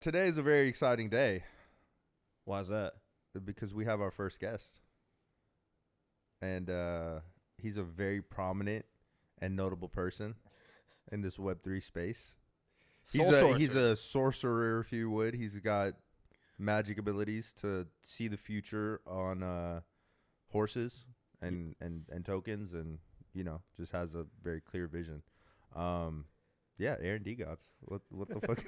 Today is a very exciting day. Why is that? Because we have our first guest. And he's a very prominent and notable person in this Web3 space. He's a sorcerer, if you would. He's got magic abilities to see the future on horses and tokens, and, you know, just has a very clear vision. Yeah, Aaron DeGods. What the fuck?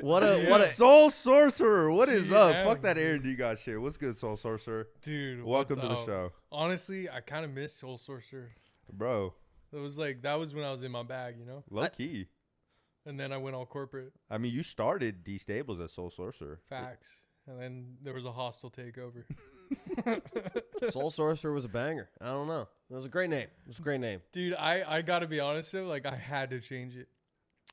What a Soul Sorcerer. What is up? Fuck that Aaron DeGods shit. What's good, Soul Sorcerer? Dude, welcome to the show. Honestly, I kind of miss Soul Sorcerer. Bro. That was when I was in my bag, you know? Low key. And then I went all corporate. I mean, you started DeStables as Soul Sorcerer. Facts. And then there was a hostile takeover. Soul Sorcerer was a banger. I don't know. It was a great name. Dude, I got to be honest though, like I had to change it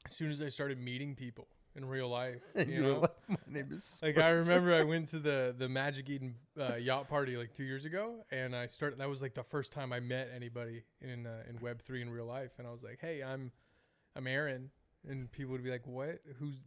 as soon as I started meeting people in real life. You know? Like, my name is like I remember I went to the Magic Eden yacht party like 2 years ago, and that was like the first time I met anybody in Web3 in real life, and I was like, hey, I'm Aaron, and people would be like,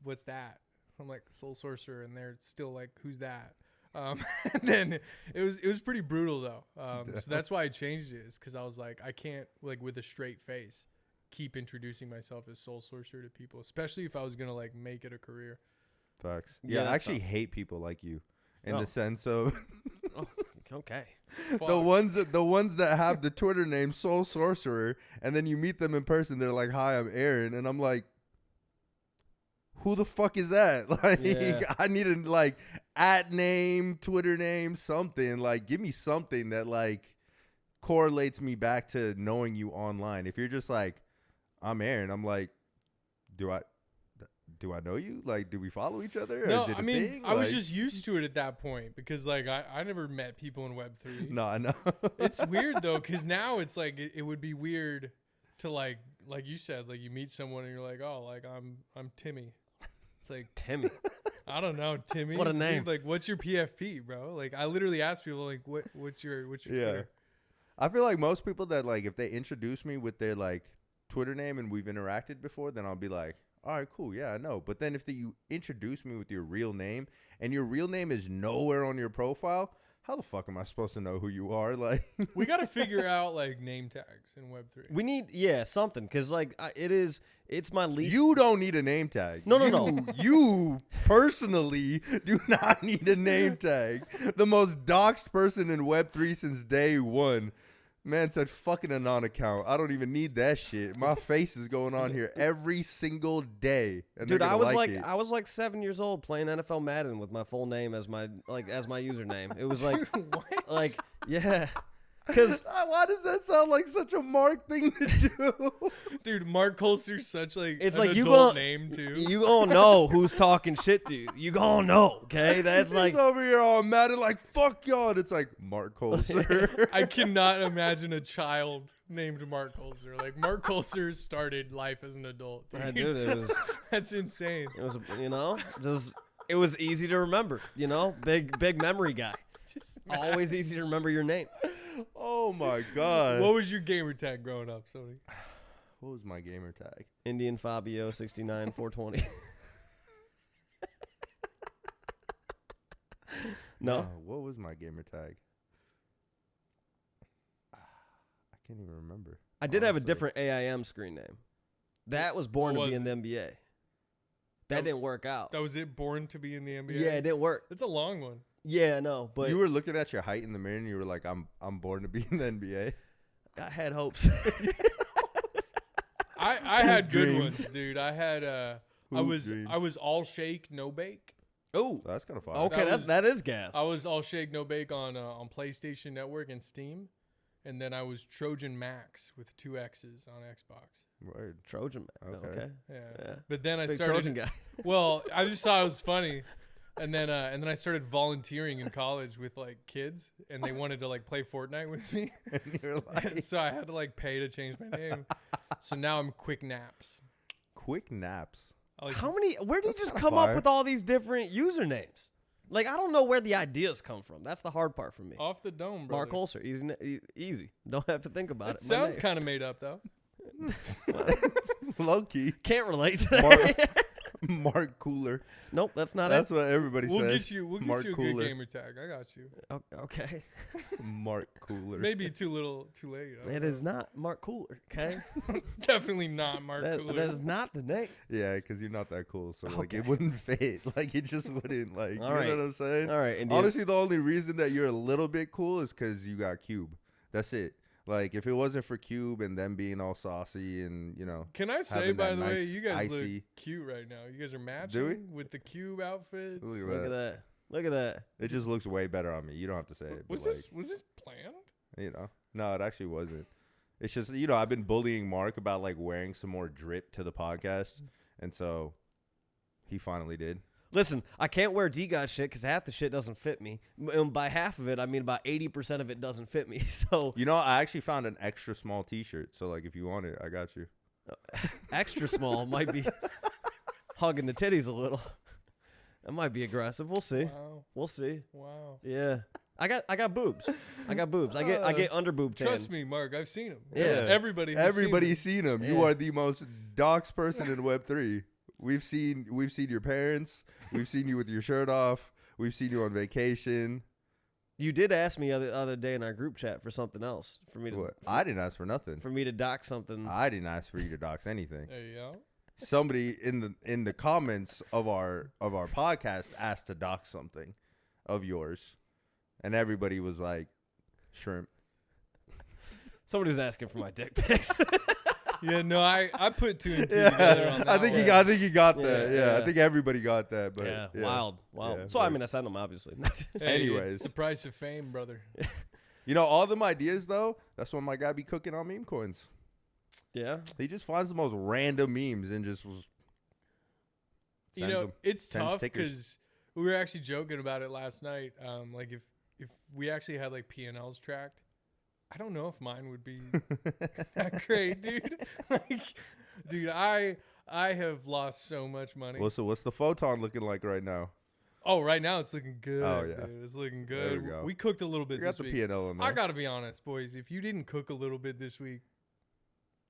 what's that? I'm like, Soul Sorcerer, and they're still like, who's that? And then it was pretty brutal though. So that's why I changed it, is because I was like, I can't, like, with a straight face keep introducing myself as Soul Sorcerer to people, especially if I was gonna like make it a career. Facts. Yeah, I actually hate people like you in the sense of okay. the ones that have the Twitter name Soul Sorcerer, and then you meet them in person, they're like, hi, I'm Aaron, and I'm like, who the fuck is that? Like, yeah. I need a like @name, Twitter name, something. Like, give me something that like correlates me back to knowing you online. If you're just like, I'm Aaron, I'm like, do I know you? Like, do we follow each other? No, is it I mean, thing? I was just used to it at that point, because like I never met people in Web3. No, I know. It's weird though, because now it's like it would be weird to like you said, like you meet someone and you're like, oh, like I'm Timmy. It's like, Timmy. I don't know, Timmy. What a name. Like, what's your PFP, bro? Like, I literally ask people, like, what's your Twitter? I feel like most people that, like, if they introduce me with their, like, Twitter name and we've interacted before, then I'll be like, all right, cool, yeah, I know. But then if you introduce me with your real name and your real name is nowhere on your profile, how the fuck am I supposed to know who you are? Like, we got to figure out, like, name tags in Web3. We need, something, because, like, it's my least. You don't need a name tag. No. You personally do not need a name tag. The most doxed person in Web3 since day one. Man said, fucking a non-account. I don't even need that shit. My face is going on here every single day. And dude, I was like 7 years old playing NFL Madden with my full name as my username. It was like, what? Like, yeah. Because why does that sound like such a Marc thing to do? Dude, Marc Colcer's such like it's an like adult name too. You gonna know who's talking shit to you. You gonna know, okay? That's like, he's over here all mad and like, fuck y'all. And it's like, Marc Colcer. I cannot imagine a child named Marc Colcer. Like, Marc Colcer started life as an adult. Dude, it was. That's insane. It was, it was easy to remember. You know, big memory guy. Always easy to remember your name. Oh my god. What was your gamer tag growing up, Sony? What was my gamer tag? Indian Fabio 69 420. No. What was my gamer tag? I can't even remember. I did have a different AIM screen name. That was born to be in the NBA. That didn't work out. That was it, born to be in the NBA? Yeah, it didn't work. It's a long one. Yeah, no, but you were looking at your height in the mirror and you were like, I'm born to be in the NBA. I had hopes. I had good ones, dude. I had I was all shake, no bake. Oh, that's kind of fun. Okay, that is gas. I was all shake, no bake on PlayStation Network and Steam, and then I was Trojan Max with 2 X's on Xbox. Word. Trojan Max. Okay. Yeah. But then I Big started Trojan guy. Well, I just thought it was funny. And then I started volunteering in college with like kids, and they wanted to like play Fortnite with me. And you're like, so I had to like pay to change my name. So now I'm Quick Naps. Quick Naps. Where did you just come up with all these different usernames? Like, I don't know where the ideas come from. That's the hard part for me. Off the dome, bro. Marc Colcer, easy. Don't have to think about it. It sounds kind of made up though. Low key. Can't relate. Mark Cooler. Nope, that's not That's what everybody We'll says. get you. We'll Mark get you a Cooler. good gamer tag. I got you. Okay. Mark Cooler. Maybe too late. I don't It know. is not Mark Cooler, okay? Definitely not Mark Cooler. That is not the name. Yeah, because you're not that cool, so like it Okay. wouldn't fit. Like it just wouldn't. Like All you right. know what I'm saying? All right. Indiana. Honestly, the only reason that you're a little bit cool is because you got Cube. That's it. Like if it wasn't for Cube and them being all saucy and Can I say, having by that the way, nice you guys look icy- cute right now. You guys are Do matching with the Cube outfits. Look at Look at that. Look at that. it just looks way better on me. You don't have to say it. Was but this planned? no, it actually wasn't. It's just I've been bullying Mark about like wearing some more drip to the podcast, and so he finally did. Listen, I can't wear DeGods shit because half the shit doesn't fit me. And by half of it, I mean about 80% of it doesn't fit me. So I actually found an extra small T-shirt. So like, if you want it, I got you. extra small might be hugging the titties a little. That might be aggressive. We'll see. Wow. We'll see. Wow. Yeah. I got boobs. I got boobs. I get under boob tan. Trust me, Mark. I've seen them. Yeah. Everybody's seen him. Yeah. You are the most doxed person in Web3. We've seen your parents. We've seen you with your shirt off. We've seen you on vacation. You did ask me other day in our group chat for something else for me to What? I didn't ask for nothing. for me to dock something. I didn't ask for you to dox anything. There you go. Somebody in the comments of our podcast asked to dox something of yours, and everybody was like, "Shrimp." Somebody was asking for my dick pics. Yeah, no, I put two and two together on that. I think he got Yeah, that. Yeah, yeah. I think everybody got that. But yeah, yeah. wild. Yeah, So I but- mean, I sent them obviously. Hey, Anyways. it's the price of fame, brother. All them ideas though. That's what my guy be cooking on meme coins. Yeah. He just finds the most random memes and just was. sends them. It's Sends tough stickers. because we were actually joking about it last night. Like if we actually had like P&Ls tracked, I don't know if mine would be that great, dude. Like, dude, I have lost so much money. Well, so what's the photon looking like right now? Oh, right now it's looking good. Oh, yeah. Dude. It's looking There good. we go. We cooked a little bit You got this the week. P&L in there. I gotta be honest, boys. If you didn't cook a little bit this week,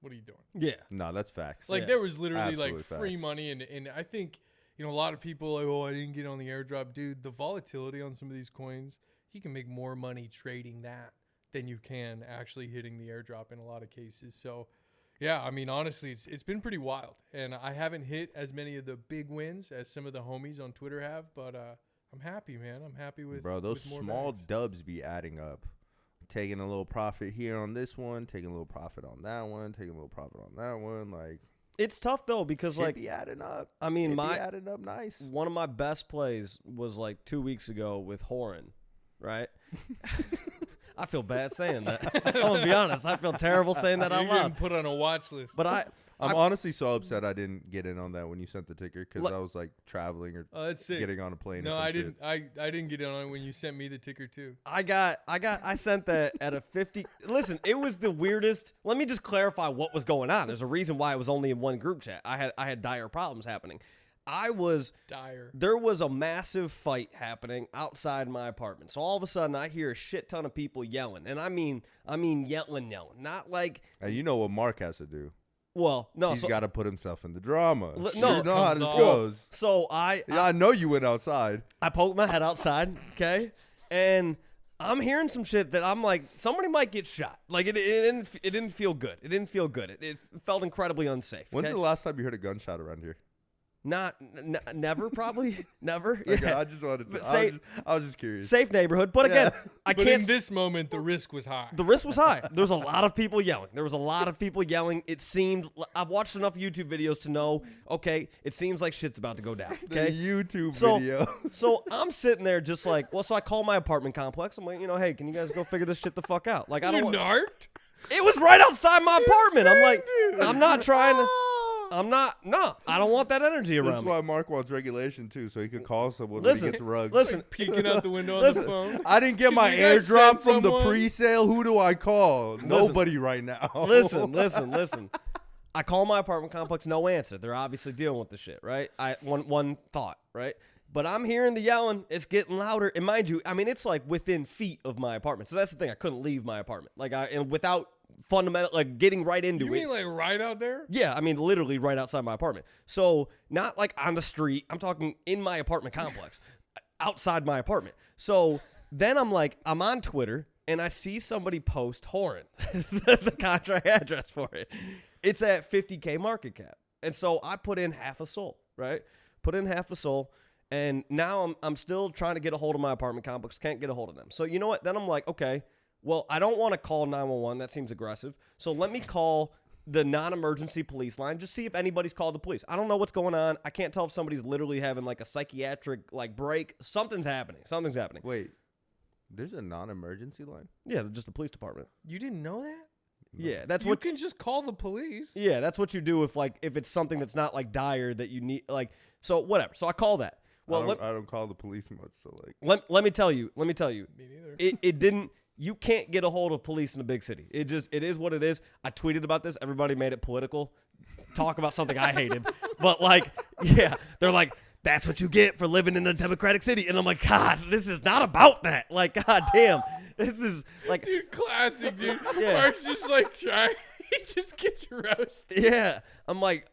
what are you doing? Yeah. No, that's facts. Like Yeah. there was literally Absolutely like free facts. money, and I think a lot of people like, oh, I didn't get on the airdrop, dude. The volatility on some of these coins, you can make more money trading that than you can actually hitting the airdrop in a lot of cases. So, yeah, I mean, honestly, it's been pretty wild, and I haven't hit as many of the big wins as some of the homies on Twitter have, but I'm happy, man. I'm happy with Bro, those with more small bags. dubs be adding up. Taking a little profit here on this one, taking a little profit on that one, taking a little profit on that one. Like, It's tough though because shit like be adding up. I mean It be my adding up nice. one of my best plays was like 2 weeks ago with Horan, right? I feel bad saying that. I'm gonna be honest. I feel terrible saying that out You're getting loud. put on a watch list. But I'm honestly so upset I didn't get in on that when you sent the ticker because Look- I was like traveling or That's sick. getting on a plane. No, or some I shit. didn't. I didn't get on it when you sent me the ticker too. I sent that at a 50. Listen, it was the weirdest. Let me just clarify what was going on. There's a reason why I was only in one group chat. I had dire problems happening. Dire. There was a massive fight happening outside my apartment. So all of a sudden I hear a shit ton of people yelling. And I mean yelling. Not like, And you know what Mark has to do. well, no. He's so, got to put himself in the drama. no, you know how comes this off. goes. so Yeah, I know you went outside. I poked my head outside, okay? And I'm hearing some shit that I'm like, somebody might get shot. Like, it didn't feel good. It didn't feel good. It felt incredibly unsafe. When's okay? the last time you heard a gunshot around here? Never, probably. Never. Okay, Yeah. I just wanted to. But I was just curious. Safe neighborhood. But again, Yeah. I But can't. in this moment, the risk was high. The risk was high. There was a lot of people yelling. It seemed, I've watched enough YouTube videos to know, okay, it seems like shit's about to go down. The Okay. YouTube So- video. So I'm sitting there just like, well, so I call my apartment complex. I'm like, hey, can you guys go figure this shit the fuck out? Like, I You don't want. narked? It was right outside my apartment. I'm like, dude. I'm not trying to. No, I don't want that energy This is around me. why Mark wants regulation too, so he can call someone Listen, when he gets rugged. Listen, Peeking out the window on Listen. the phone. I didn't get Can my you guys airdrop send from the someone? pre-sale. Who do I call? Nobody right now. listen. I call my apartment complex, no answer. They're obviously dealing with the shit, right? One thought, right? But I'm hearing the yelling. It's getting louder. And mind you, I mean, it's like within feet of my apartment. So that's the thing. I couldn't leave my apartment. And without fundamental, like getting right into You it. mean like right out there? Yeah, I mean literally right outside my apartment. So not like on the street. I'm talking in my apartment complex, outside my apartment. So then I'm on Twitter and I see somebody post Horan, the contract address for it. It's at 50K market cap. And so I put in half a soul, right? Put in half a soul. And now I'm still trying to get a hold of my apartment complex. Can't get a hold of them. So you know what? Then I'm like, okay, well, I don't want to call 911. That seems aggressive. So let me call the non-emergency police line. Just see if anybody's called the police. I don't know what's going on. I can't tell if somebody's literally having like a psychiatric like break. Something's happening. Wait, there's a non-emergency line? Yeah, just the police department. You didn't know that? Yeah, that's You what can just call the police. Yeah, that's what you do if it's something that's not like dire that you need so whatever. So I call that. Well, I don't call the police much, so like let me tell you. Me neither. It didn't. You can't get a hold of police in a big city. It is what it is. I tweeted about this. Everybody made it political. Talk about something I hated, but yeah, they're like, that's what you get for living in a democratic city. And I'm like, God, this is not about that. Like, God damn. This is like, dude, classic, dude. Yeah. Mark's just like trying. He just gets roasted. yeah. I'm like,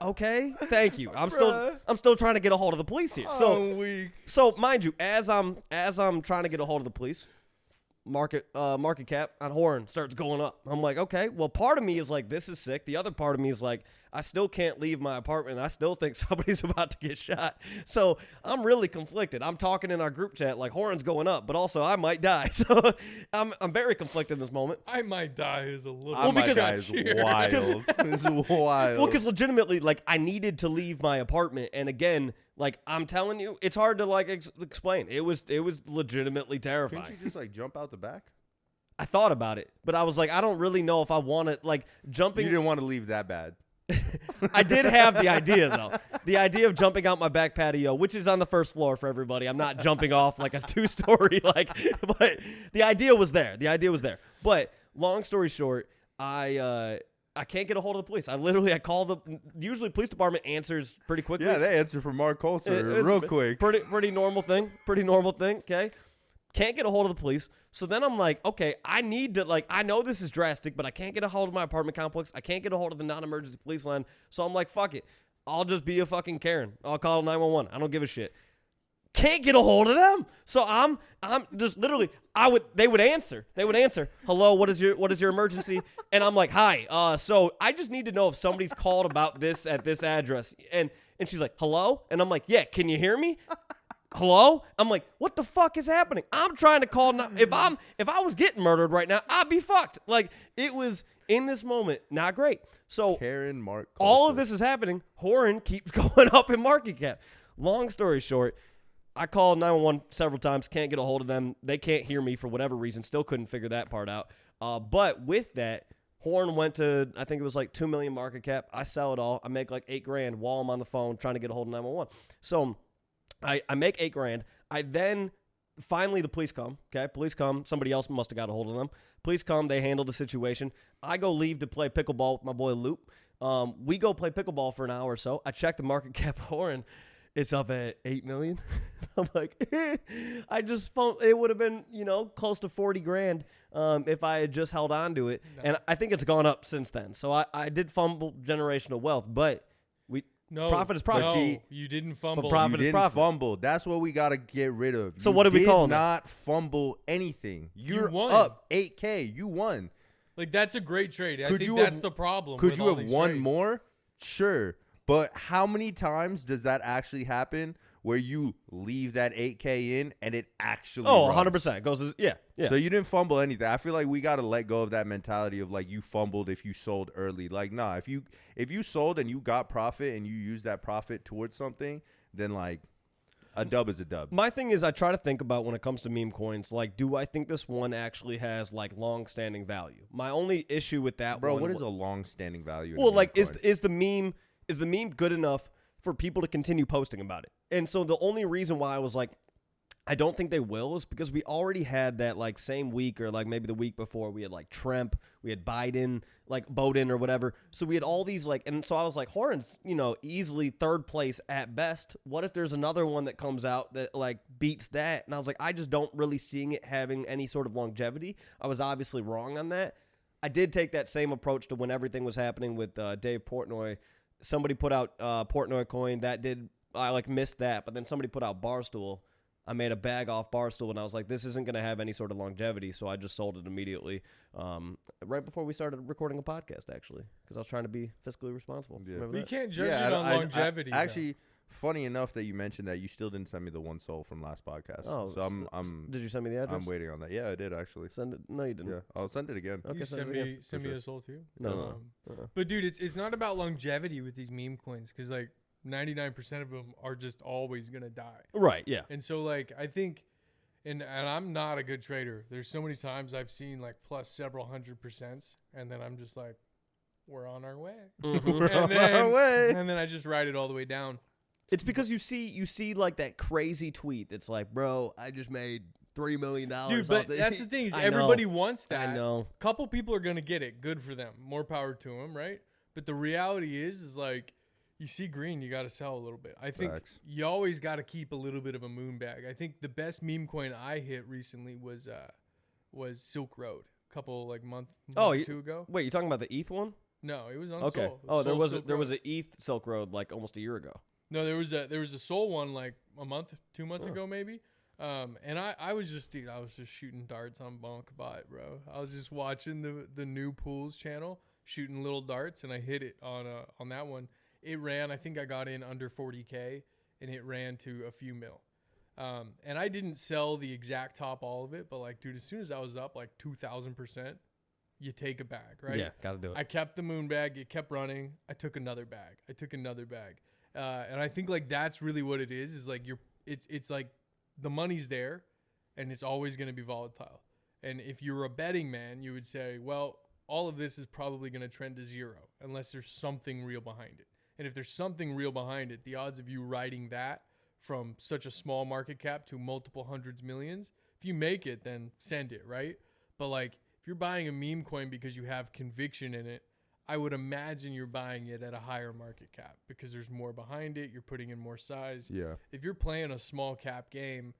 okay, thank you. I'm still trying to get a hold of the police here. I'm weak. So mind you, as I'm trying to get a hold of the police, market cap on Horan starts going up. I'm like, okay, well, part of me is like, this is sick. The other part of me is like, I still can't leave my apartment. I still think somebody's about to get shot. So I'm really conflicted. I'm talking in our group chat like Horan's going up, but also I might die. So I'm very conflicted in this moment. I might die is a little. I might because die is wild. It's wild. Well, because legitimately, like, I needed to leave my apartment, and again, like, I'm telling you, it's hard to like explain. It was legitimately terrifying. Can't you just like jump out the back? I thought about it, but I was like, I don't really know if I want to like jumping. You didn't want to leave that bad. I did have the idea though. The idea of jumping out my back patio, which is on the first floor for everybody. I'm not jumping off like a 2-story but the idea was there. But long story short, I can't get a hold of the police. I call usually police department answers pretty quickly. Yeah, they answer for Marc Colcer real quick. Pretty normal thing. Okay. Can't get a hold of the police. So then I'm like, okay, I need to, I know this is drastic, but I can't get a hold of my apartment complex. I can't get a hold of the non-emergency police line. So I'm like, fuck it. I'll just be a fucking Karen. I'll call 911. I don't give a shit. Can't get a hold of them. So I'm just literally, they would answer. Hello, what is your emergency? And I'm like, hi. So I just need to know if somebody's called about this at this address. And she's like, hello? And I'm like, yeah, can you hear me? Hello? I'm like, what the fuck is happening? I'm trying to call now. If I was getting murdered right now, I'd be fucked. Like, it was in this moment not great. So Karen, Marc Colcer. All of this is happening. Horan keeps going up in market cap. Long story short, I called 911 several times, can't get a hold of them. They can't hear me for whatever reason. Still couldn't figure that part out. But with that, Horan went to, I think it was like 2 million market cap. I sell it all. I make like $8,000 while I'm on the phone trying to get a hold of 911. So I make $8,000. I then finally the police come. Okay, police come. Somebody else must have got a hold of them. Police come. They handle the situation. I go leave to play pickleball with my boy Loop. We go play pickleball for an hour or so. I check the market cap. Horan, it's up at 8 million. I'm like, I just phoned. It would have been close to 40 grand if I had just held on to it. No. And I think it's gone up since then. So I did fumble generational wealth, but profit is profit. No, you didn't fumble. But profit you is didn't profit. fumble. That's what we got to get rid of. So what did we call it? Not fumble anything. You're won. up 8K. You won. Like, that's a great trade. I think that's the problem. Could you have won trades. more? Sure. But how many times does that actually happen where you leave that 8K in and it actually runs? 100%. Goes, yeah. So you didn't fumble anything. I feel like we got to let go of that mentality of like you fumbled if you sold early. Like, nah, if you sold and you got profit and you use that profit towards something, then like a dub is a dub. My thing is I try to think about when it comes to meme coins, like, do I think this one actually has like long-standing value? My only issue with that what is a long-standing value? Well, like, is the meme good enough for people to continue posting about it? And so the only reason why I was like, I don't think they will is because we already had that like same week or like maybe the week before we had like Trump, we had Biden, like Bowden or whatever. So we had all these like, and so I was like, Horan's, easily third place at best. What if there's another one that comes out that like beats that? And I was like, I just don't really seeing it having any sort of longevity. I was obviously wrong on that. I did take that same approach to when everything was happening with Dave Portnoy. Somebody put out Portnoy coin. I missed that, but then somebody put out Barstool. I made a bag off Barstool, and I was like, this isn't going to have any sort of longevity, so I just sold it immediately right before we started recording a podcast, actually, because I was trying to be fiscally responsible. Yeah. We can't judge it on longevity. Actually, funny enough that you mentioned that, you still didn't send me the one sold from last podcast. Oh, so did you send me the address? I'm waiting on that. Yeah, I did, actually. Send it? No, you didn't. Yeah, I'll send it again. Okay, You send me a soul too? No. But dude, it's not about longevity with these meme coins, because like 99% of them are just always gonna die. Right. Yeah. And so like I think, and I'm not a good trader. There's so many times I've seen like plus several 100%, and then I'm just like, we're on our way. Mm-hmm. And then I just ride it all the way down. It's because you see like that crazy tweet that's like, bro, I just made $3 million. Dude, but that's the thing is everybody wants that. I know. A couple people are going to get it. Good for them. More power to them, right? But the reality is like, you see green, you got to sell a little bit. I think you always got to keep a little bit of a moon bag. I think the best meme coin I hit recently was Silk Road. A couple like month or two ago. Wait, you talking about the ETH one? No, it was on okay. Sol. Oh, there was an ETH Silk Road like almost a year ago. No, there was a Sol one like a month, 2 months ago maybe. And I was just shooting darts on BonkBot, bro. I was just watching the new pools channel, shooting little darts, and I hit it on that one. It ran, I think I got in under 40K, and it ran to a few mil. And I didn't sell the exact top all of it, but like, dude, as soon as I was up like 2,000%, you take a bag, right? Yeah, gotta do it. I kept the moon bag. It kept running. I took another bag. And I think like that's really what it is like it's like the money's there, and it's always going to be volatile. And if you're a betting man, you would say, well, all of this is probably going to trend to zero unless there's something real behind it. And if there's something real behind it, the odds of you riding that from such a small market cap to multiple hundreds millions, if you make it, then send it, right? But like, if you're buying a meme coin because you have conviction in it, I would imagine you're buying it at a higher market cap because there's more behind it. You're putting in more size. Yeah. If you're playing a small cap game,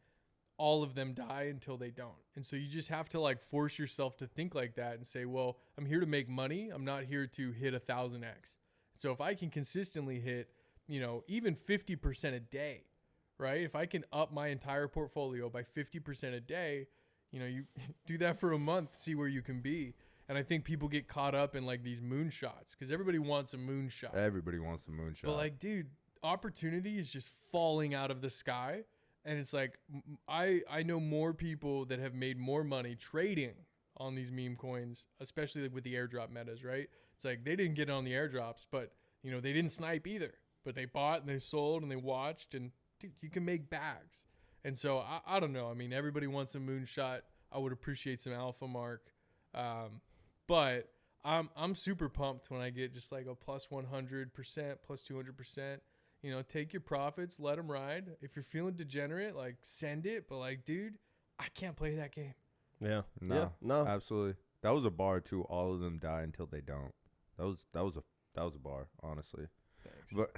all of them die until they don't. And so you just have to like force yourself to think like that and say, well, I'm here to make money. I'm not here to hit 1,000x. So if I can consistently hit, even 50% a day, right? If I can up my entire portfolio by 50% a day, you do that for a month, see where you can be. And I think people get caught up in like these moonshots because everybody wants a moonshot. Everybody wants the moonshot. But like, dude, opportunity is just falling out of the sky. And it's like, I know more people that have made more money trading on these meme coins, especially like with the airdrop metas, right? It's like they didn't get on the airdrops, but they didn't snipe either. But they bought and they sold and they watched, and dude, you can make bags. And so I don't know. I mean, everybody wants a moonshot. I would appreciate some alpha, Marc. But I'm super pumped when I get just like a plus 100%, plus 200%. Take your profits, let them ride. If you're feeling degenerate, like send it. But like, dude, I can't play that game. Yeah. No, absolutely. That was a bar too. All of them die until they don't. That was a bar, honestly. Thanks.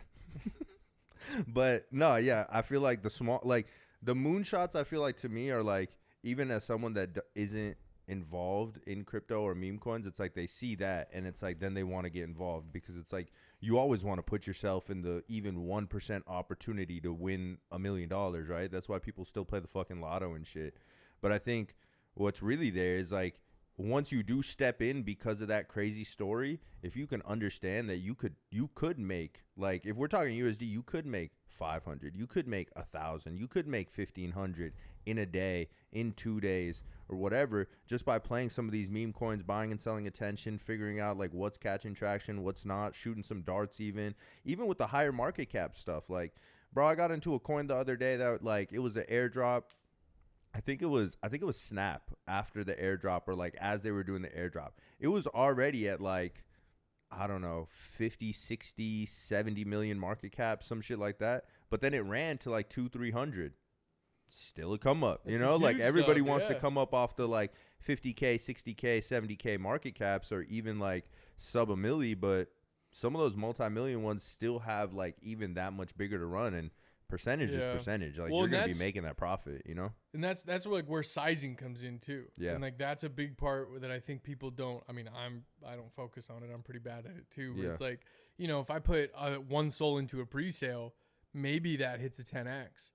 But no, yeah, I feel like the moonshots, I feel like to me are like, even as someone that isn't involved in crypto or meme coins, it's like they see that and it's like then they want to get involved because it's like you always want to put yourself in the even 1% opportunity to win $1 million, right? That's why people still play the fucking lotto and shit. But I think what's really there is like, once you do step in because of that crazy story, if you can understand that you could make, like, if we're talking USD, you could make 500, you could make 1,000, you could make 1,500 in a day, in 2 days, or whatever, just by playing some of these meme coins, buying and selling attention, figuring out like what's catching traction, what's not, shooting some darts, even with the higher market cap stuff. Like, bro, I got into a coin the other day that like it was an airdrop. I think it was Snap after the airdrop, or like as they were doing the airdrop. It was already at like, I don't know, 50, 60, 70 million market cap, some shit like that. But then it ran to like 200-300. Still a come up, like everybody wants to come up off the like 50K, 60K, 70K market caps, or even like sub $1 million. But some of those multi-million ones still have like even that much bigger to run. And percentage is percentage. Like, you're going to be making that profit, you know? And that's like where sizing comes in too. Yeah. And like that's a big part that I think people don't. I mean, I don't focus on it. I'm pretty bad at it too. But it's like, you know, if I put one SOL into a pre-sale, maybe that hits a 10x.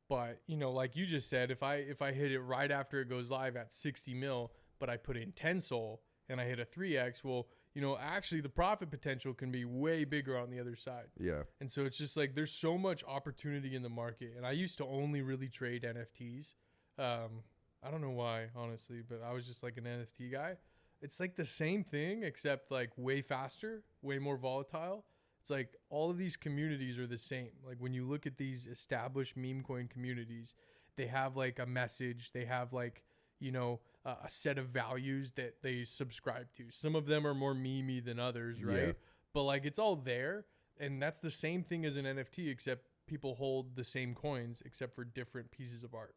But, you know, like you just said, if I hit it right after it goes live at 60 mil, but I put in 10 SOL and I hit a 3x, well, you know, actually the profit potential can be way bigger on the other side. Yeah. And so it's just like there's so much opportunity in the market. And I used to only really trade NFTs. I don't know why, honestly, but I was just like an NFT guy. It's like the same thing, except like way faster, way more volatile. It's like all of these communities are the same. Like when you look at these established meme coin communities, they have like a message. They have like, you know, a set of values that they subscribe to. Some of them are more memey than others, right? Yeah. But like it's all there. And that's the same thing as an NFT, except people hold the same coins except for different pieces of art.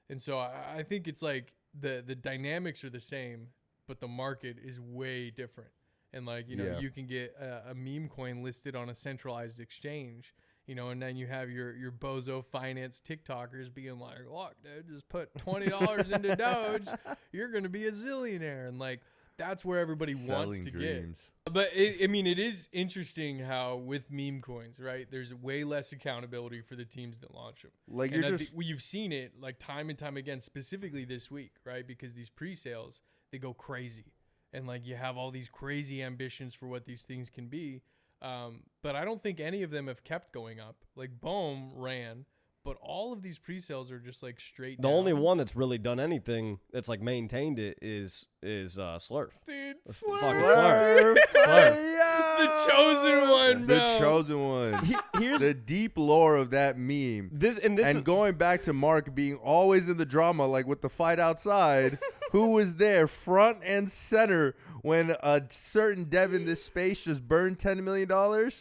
And so I think it's like the dynamics are the same, but the market is way different. And like, you know, you can get a meme coin listed on a centralized exchange, you know, and then you have your bozo finance TikTokers being like, look, dude, just put $20 into Doge. You're going to be a zillionaire. And like, that's where everybody wants to get. But I mean, it is interesting how with meme coins, right, there's way less accountability for the teams that launch them. Like, you've seen it like time and time again, specifically this week, right? Because these pre-sales, they go crazy. And like you have all these crazy ambitions for what these things can be. But I don't think any of them have kept going up. Like Bohm ran, but all of these pre-sales are just like straight down. The only one that's really done anything that's like maintained it is SLERF. Dude, SLERF. The chosen one, bro. The chosen one. Here's the deep lore of that meme. And going back to Marc being always in the drama, like with the fight outside, who was there front and center when a certain dev in this space just burned $10 million?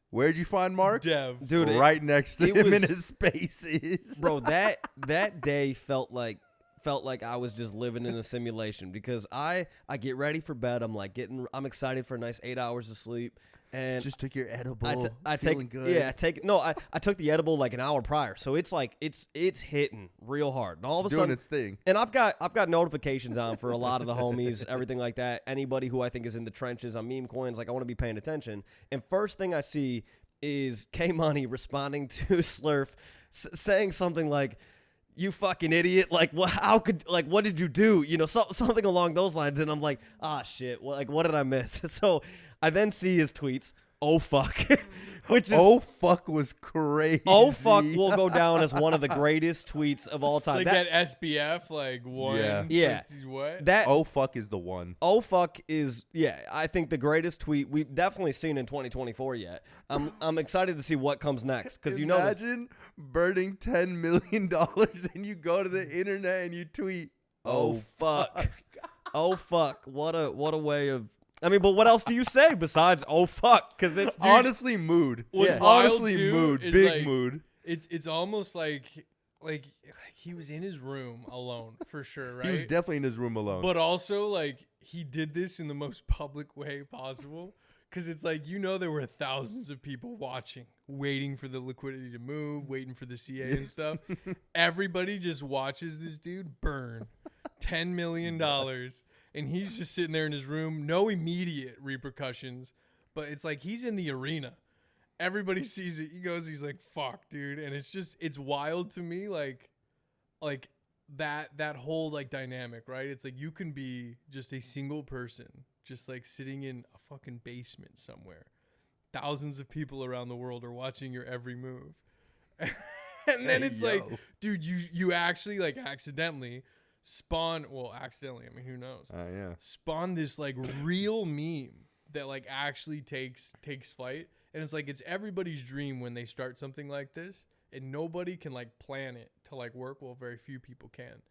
Where'd you find Marc? Dev. Dude, right next to him in his spaces. Bro, that day felt like I was just living in a simulation because I get ready for bed. I'm excited for a nice 8 hours of sleep. And just took your edible. I feeling good. Yeah, I took the edible like an hour prior, so it's like it's hitting real hard. And all of a doing sudden, its thing. And I've got notifications on for a lot of the homies, everything like that. Anybody who I think is in the trenches on meme coins, like I want to be paying attention. And first thing I see is K Money responding to SLERF, saying something like, "You fucking idiot! Like what? How could what did you do? You know, something along those lines." And I'm like, "Ah, shit! Well, like what did I miss?" So I then see his tweets. Oh fuck, which is oh fuck was crazy. Oh fuck will go down as one of the greatest tweets of all time. It's like that SBF like one. Yeah. What? That oh fuck is the one. Oh fuck is I think the greatest tweet we've definitely seen in 2024 yet. I'm excited to see what comes next because you know. Imagine burning $10 million and you go to the internet and you tweet. Oh fuck. Oh fuck. What a way of. I mean, but what else do you say besides "oh fuck"? Because it's honestly mood. Honestly mood. Big like, mood. It's almost like he was in his room alone for sure, right? He was definitely in his room alone. But also like he did this in the most public way possible. Because it's like, you know, there were thousands of people watching, waiting for the liquidity to move, waiting for the CA and stuff. Everybody just watches this dude burn $10 million. And he's just sitting there in his room, no immediate repercussions, but it's like he's in the arena. Everybody sees it. He's like, fuck, dude. And it's wild to me, like that whole like dynamic, right? It's like you can be just a single person, just like sitting in a fucking basement somewhere. Thousands of people around the world are watching your every move. And then it's like, dude, you actually like accidentally spawn, accidentally, I mean, who knows? Spawn this like real meme that like actually takes flight. And it's like, it's everybody's dream when they start something like this and nobody can like plan it to like work. Well, very few people can,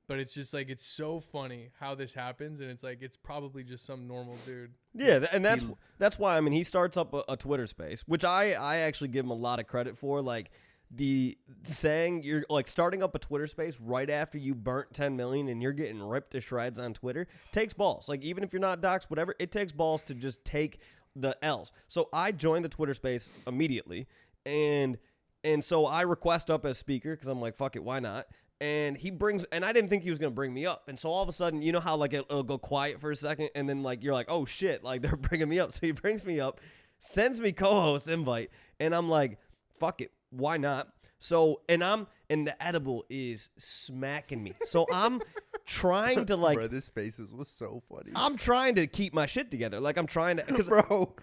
but it's just like, it's so funny how this happens. And it's like, it's probably just some normal dude. Yeah. And that's why, I mean, he starts up a Twitter space, which I actually give him a lot of credit for. Like, the saying you're like starting up a Twitter space right after you burnt 10 million and you're getting ripped to shreds on Twitter takes balls. Like, even if you're not doxxed, whatever, it takes balls to just take the L's. So I joined the Twitter space immediately, and And so I request up as speaker because I'm like, fuck it, why not? And I didn't think he was going to bring me up. And so all of a sudden, you know how like it'll go quiet for a second and then like you're like, oh shit, like they're bringing me up. So he brings me up, sends me co-host invite, and I'm like, fuck it, why not? So, and the edible is smacking me. So I'm trying to like, bro, this Spaces was so funny. I'm trying to keep my shit together. Like I'm trying to, cause bro,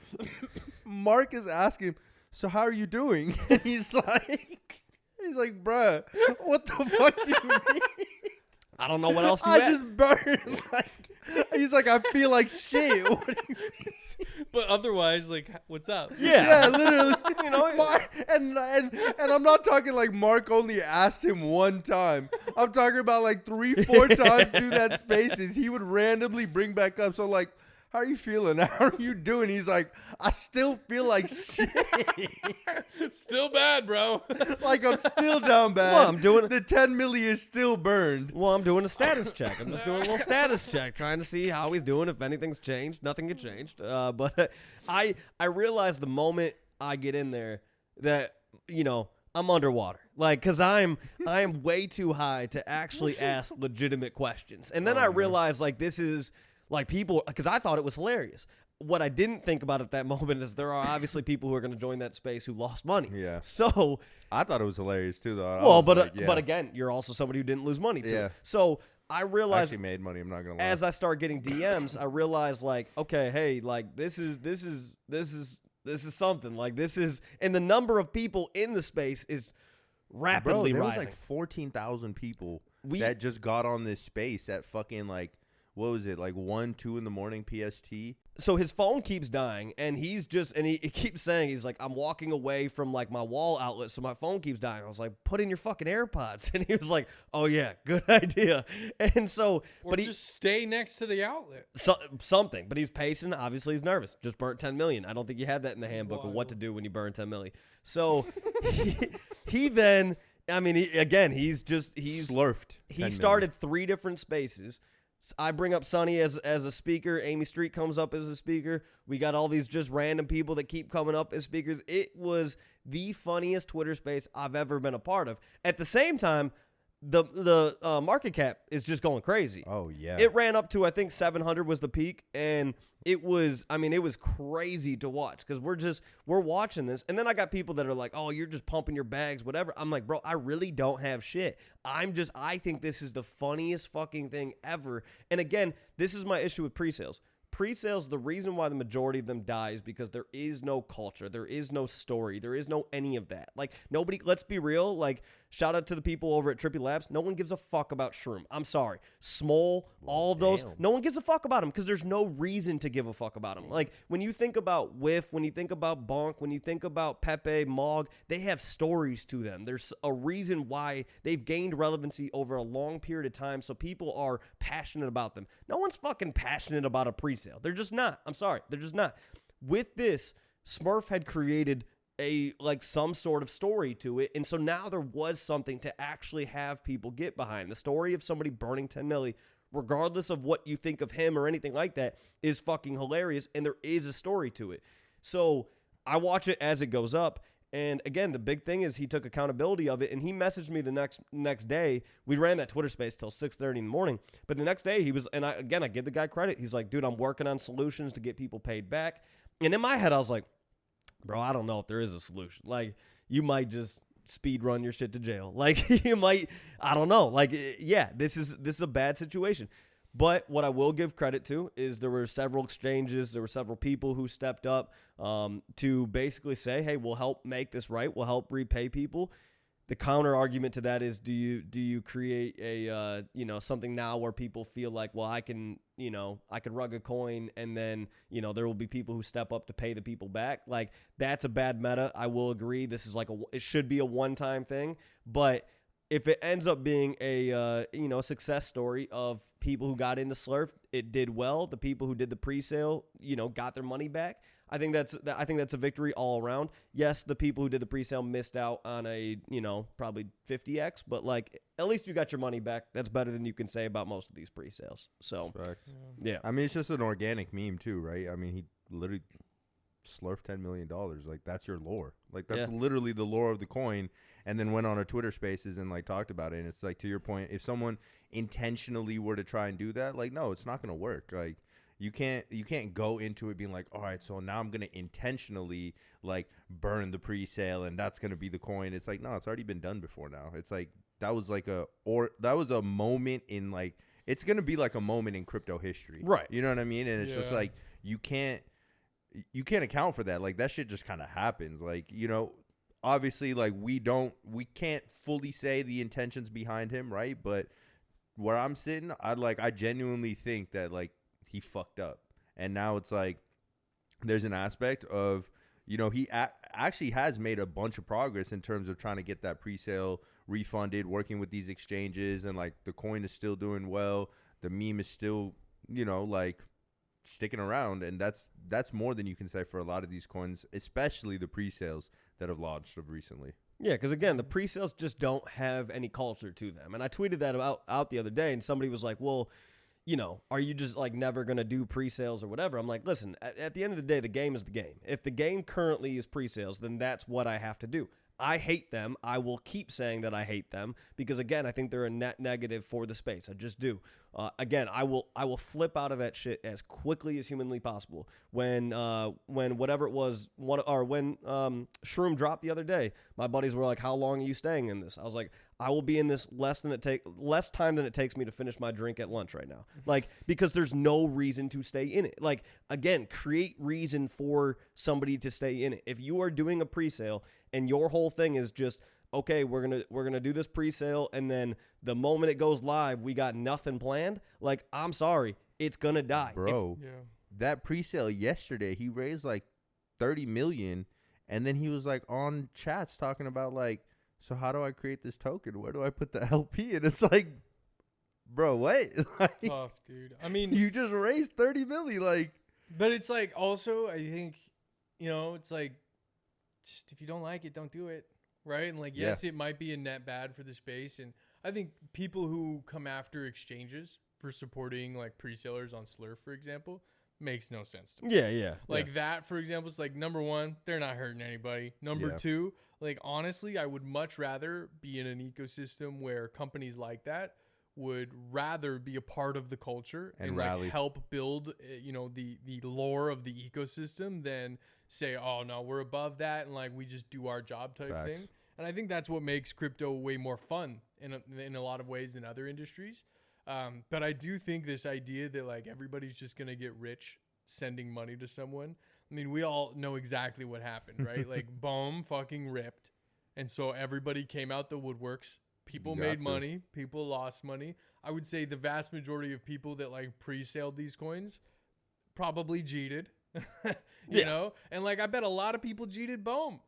Mark is asking, so how are you doing? And he's like, bruh, what the fuck do you mean? I don't know what else to I add. just burned. He's like, I feel like shit. What do you mean? But otherwise, like, what's up? Yeah. Yeah, literally. You know, and I'm not talking like Mark only asked him one time. I'm talking about like 3-4 times through that Spaces. He would randomly bring back up. So like, how are you feeling? How are you doing? He's like, I still feel like shit. Still bad, bro. Like I'm still down bad. Well, I'm doing the 10 million is still burned. Well, I'm doing a status check. I'm just doing a little status check, trying to see how he's doing, if anything's changed. Nothing had changed. But I realized the moment I get in there that, you know, I'm underwater. Like, because I am way too high to actually ask legitimate questions. And then I realized, like, this is, like, people, because I thought it was hilarious. What I didn't think about at that moment is there are obviously people who are going to join that space who lost money. Yeah. So I thought it was hilarious too, though. well, but again, you're also somebody who didn't lose money too. Yeah. So I I realized actually made money. I'm not gonna lie. as I start getting DMs, I realized like, okay, hey, like this is something. Like this is, and the number of people in the space is rapidly there rising. was like 14,000 people We- that just got on this space at fucking like, what was it, like 1, 2 in the morning PST? So his phone keeps dying, and he keeps saying, he's like, I'm walking away from like my wall outlet, so my phone keeps dying. I was like, put in your fucking AirPods. And he was like, oh yeah, good idea. And so, Or but he just stay next to the outlet. something, but he's pacing. Obviously he's nervous. Just burnt 10 million. I don't think you had that in the handbook of what to do when you burn 10 million. So he then, I mean, he's Slurfed. he started 3 different spaces. I bring up Sonny as a speaker. Amy Street comes up as a speaker. We got all these just random people that keep coming up as speakers. It was the funniest Twitter space I've ever been a part of. At the same time, the market cap is just going crazy. Oh yeah. It ran up to, I think 700 was the peak, and it was crazy to watch because we're watching this, and then I got people that are like, oh, you're just pumping your bags, whatever. I'm like, bro, I really don't have shit. I think this is the funniest fucking thing ever. And again, this is my issue with pre-sales. Pre-sales, the reason why the majority of them die is because there is no culture. There is no story. There is no any of that. Like, nobody, let's be real, like, shout out to the people over at Trippy Labs. No one gives a fuck about Shroom. I'm sorry. Smol, all of those, no one gives a fuck about them because there's no reason to give a fuck about them. Like, when you think about Whiff, when you think about Bonk, when you think about Pepe, Mog, they have stories to them. There's a reason why they've gained relevancy over a long period of time, so people are passionate about them. No one's fucking passionate about a pre-sale. They're just not. I'm sorry. They're just not. With this, Smurf had created some sort of story to it, and so now there was something to actually have people get behind. The story of somebody burning 10 milli, regardless of what you think of him or anything like that, is fucking hilarious, and there is a story to it. So I watch it as it goes up, and again, the big thing is he took accountability of it, and he messaged me the next day. We ran that Twitter space till 6:30 in the morning, but the next day he was, and I give the guy credit. He's like, dude, I'm working on solutions to get people paid back. And in my head, I was like, bro, I don't know if there is a solution. Like, you might just speed run your shit to jail. Like, you might, I don't know. Like, yeah, this is a bad situation. But what I will give credit to is there were several exchanges, there were several people who stepped up to basically say, hey, we'll help make this right. We'll help repay people. The counter argument to that is, do you create a something now where people feel like, well, I can rug a coin, and then there will be people who step up to pay the people back. Like, that's a bad meta. I will agree. This is it should be a one-time thing, but if it ends up being a success story of people who got into SLERF, it did well. The people who did the pre-sale, got their money back. I think that's a victory all around. Yes, the people who did the pre-sale missed out on a probably 50x, but like at least you got your money back. That's better than you can say about most of these pre-sales. So Facts. yeah, I mean, it's just an organic meme too, right? I mean, he literally SLERF $10 million. Like, that's your lore. Like, that's literally the lore of the coin. And then went on our Twitter Spaces and like talked about it. And it's like, to your point, if someone intentionally were to try and do that, like, no, it's not going to work. Like, you can't go into it being like, all right, so now I'm going to intentionally like burn the pre-sale and that's going to be the coin. It's like, no, it's already been done before now. It's like, that was a moment in like, it's going to be like a moment in crypto history. Right. You know what I mean? And it's just like, you can't account for that. Like, that shit just kind of happens. Like, you know, obviously, like, we can't fully say the intentions behind him, right? But where I'm sitting, I genuinely think that like he fucked up. And now it's like, there's an aspect of, you know, he actually has made a bunch of progress in terms of trying to get that pre-sale refunded, working with these exchanges, and like the coin is still doing well. The meme is still, you know, like sticking around, and that's more than you can say for a lot of these coins, especially the pre-sales that have launched of recently. Yeah, because again, the pre-sales just don't have any culture to them. And I tweeted that out the other day, and somebody was like, well, you know, are you just like never going to do pre-sales or whatever? I'm like, listen, at the end of the day, the game is the game. If the game currently is pre-sales, then that's what I have to do. I hate them. I will keep saying that I hate them because, again, I think they're a net negative for the space. I just do. Again, I will flip out of that shit as quickly as humanly possible. When whatever it was, when Shroom dropped the other day, my buddies were like, "How long are you staying in this?" I was like, "I will be in this less time than it takes me to finish my drink at lunch right now." Like, because there's no reason to stay in it. Like, again, create reason for somebody to stay in it. If you are doing a pre-sale and your whole thing is just, okay, we're gonna do this pre-sale, and then the moment it goes live, we got nothing planned. Like, I'm sorry, it's gonna die, bro. That pre-sale yesterday, he raised like 30 million, and then he was like on chats talking about like, so how do I create this token? Where do I put the LP? And it's like, bro, what? Like, tough, dude. I mean, you just raised 30 million, like. But it's like, also, I think, you know, it's like, just if you don't like it, don't do it. Right. And like, yes, it might be a net bad for the space. And I think people who come after exchanges for supporting like pre-sellers on SLERF, for example, makes no sense to me. Yeah. Like that, for example, it's like, number one, they're not hurting anybody. Number two, like, honestly, I would much rather be in an ecosystem where companies like that would rather be a part of the culture and like help build, you know, the lore of the ecosystem than say, oh no, we're above that and like we just do our job type thing. And I think that's what makes crypto way more fun in a lot of ways than other industries. But I do think this idea that like everybody's just gonna get rich sending money to someone. I mean, we all know exactly what happened, right? Like, boom, fucking ripped, and so everybody came out the woodworks. People made money. People lost money. I would say the vast majority of people that like pre-saled these coins probably cheated. you know, and like I bet a lot of people cheated boom,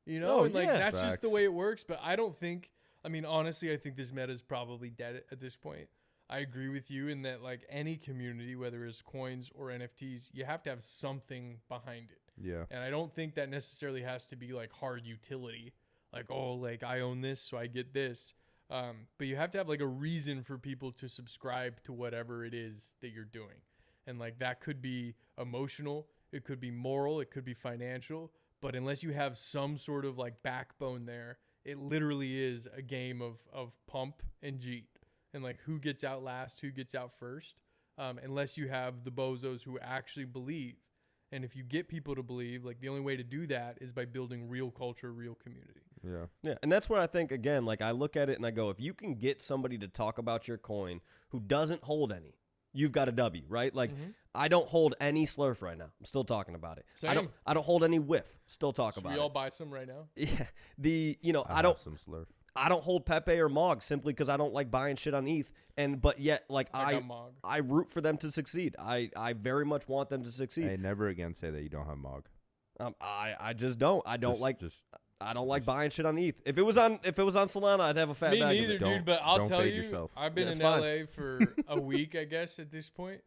you know, and like that's just the way it works. But I don't think, I mean, honestly, I think this meta is probably dead at this point. I agree with you in that like any community, whether it's coins or NFTs, you have to have something behind it. Yeah. And I don't think that necessarily has to be like hard utility, like, oh, like I own this, so I get this. But you have to have like a reason for people to subscribe to whatever it is that you're doing. And like that could be emotional, it could be moral, it could be financial. But unless you have some sort of like backbone there, it literally is a game of pump and cheat. And like who gets out last, who gets out first, unless you have the bozos who actually believe. And if you get people to believe, like the only way to do that is by building real culture, real community. Yeah. And that's where I think, again, like I look at it and I go, if you can get somebody to talk about your coin who doesn't hold any, you've got a W, right? Like I don't hold any SLERF right now. I'm still talking about it. Same. I don't hold any WIF. Still talk about it. We all buy some right now. Yeah. I don't some SLERF. I don't hold Pepe or Mog simply because I don't like buying shit on ETH. But yet, like I root for them to succeed. I very much want them to succeed. Hey, never again say that you don't have Mog. I just don't. I don't like buying shit on ETH. If it was on Solana, I'd have a fat bag of it. Me neither, dude. But I'll tell you, yourself. I've been in LA for a week, I guess. At this point,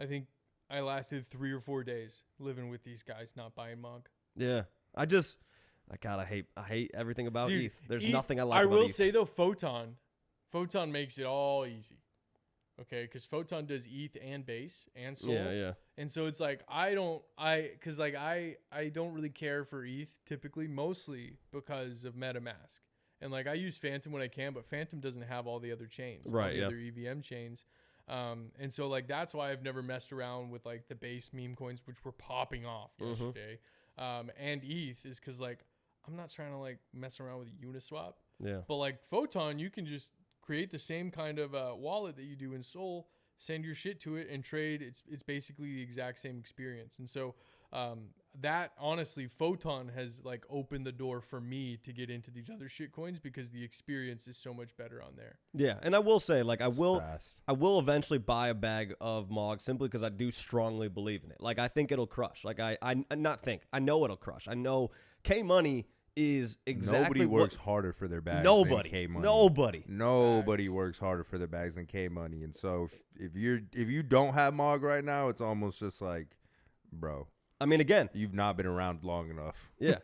I think I lasted 3 or 4 days living with these guys, not buying Mog. Yeah, I hate everything about ETH. There's nothing I like. I about will ETH. say though, Photon makes it all easy. Okay, because Photon does ETH and Base and Sol. Yeah. And so it's like I don't really care for ETH typically, mostly because of MetaMask. And like I use Phantom when I can, but Phantom doesn't have all the other chains, all the other EVM chains. And so like that's why I've never messed around with like the Base meme coins, which were popping off yesterday. And ETH is because like I'm not trying to like mess around with Uniswap. Yeah. But like Photon, you can just create the same kind of wallet that you do in Sol, send your shit to it and trade. It's basically the exact same experience. And so that honestly, Photon has like opened the door for me to get into these other shit coins because the experience is so much better on there. Yeah, and I will say, like, I will eventually buy a bag of MOG simply because I do strongly believe in it. Like, I think it'll crush. Like, I know it'll crush. I know K Money is exactly nobody works harder for their bags nobody than K Money. Nobody works harder for their bags than K Money. And so if you don't have MOG right now, it's almost just like, bro. I mean, again, you've not been around long enough. Yeah,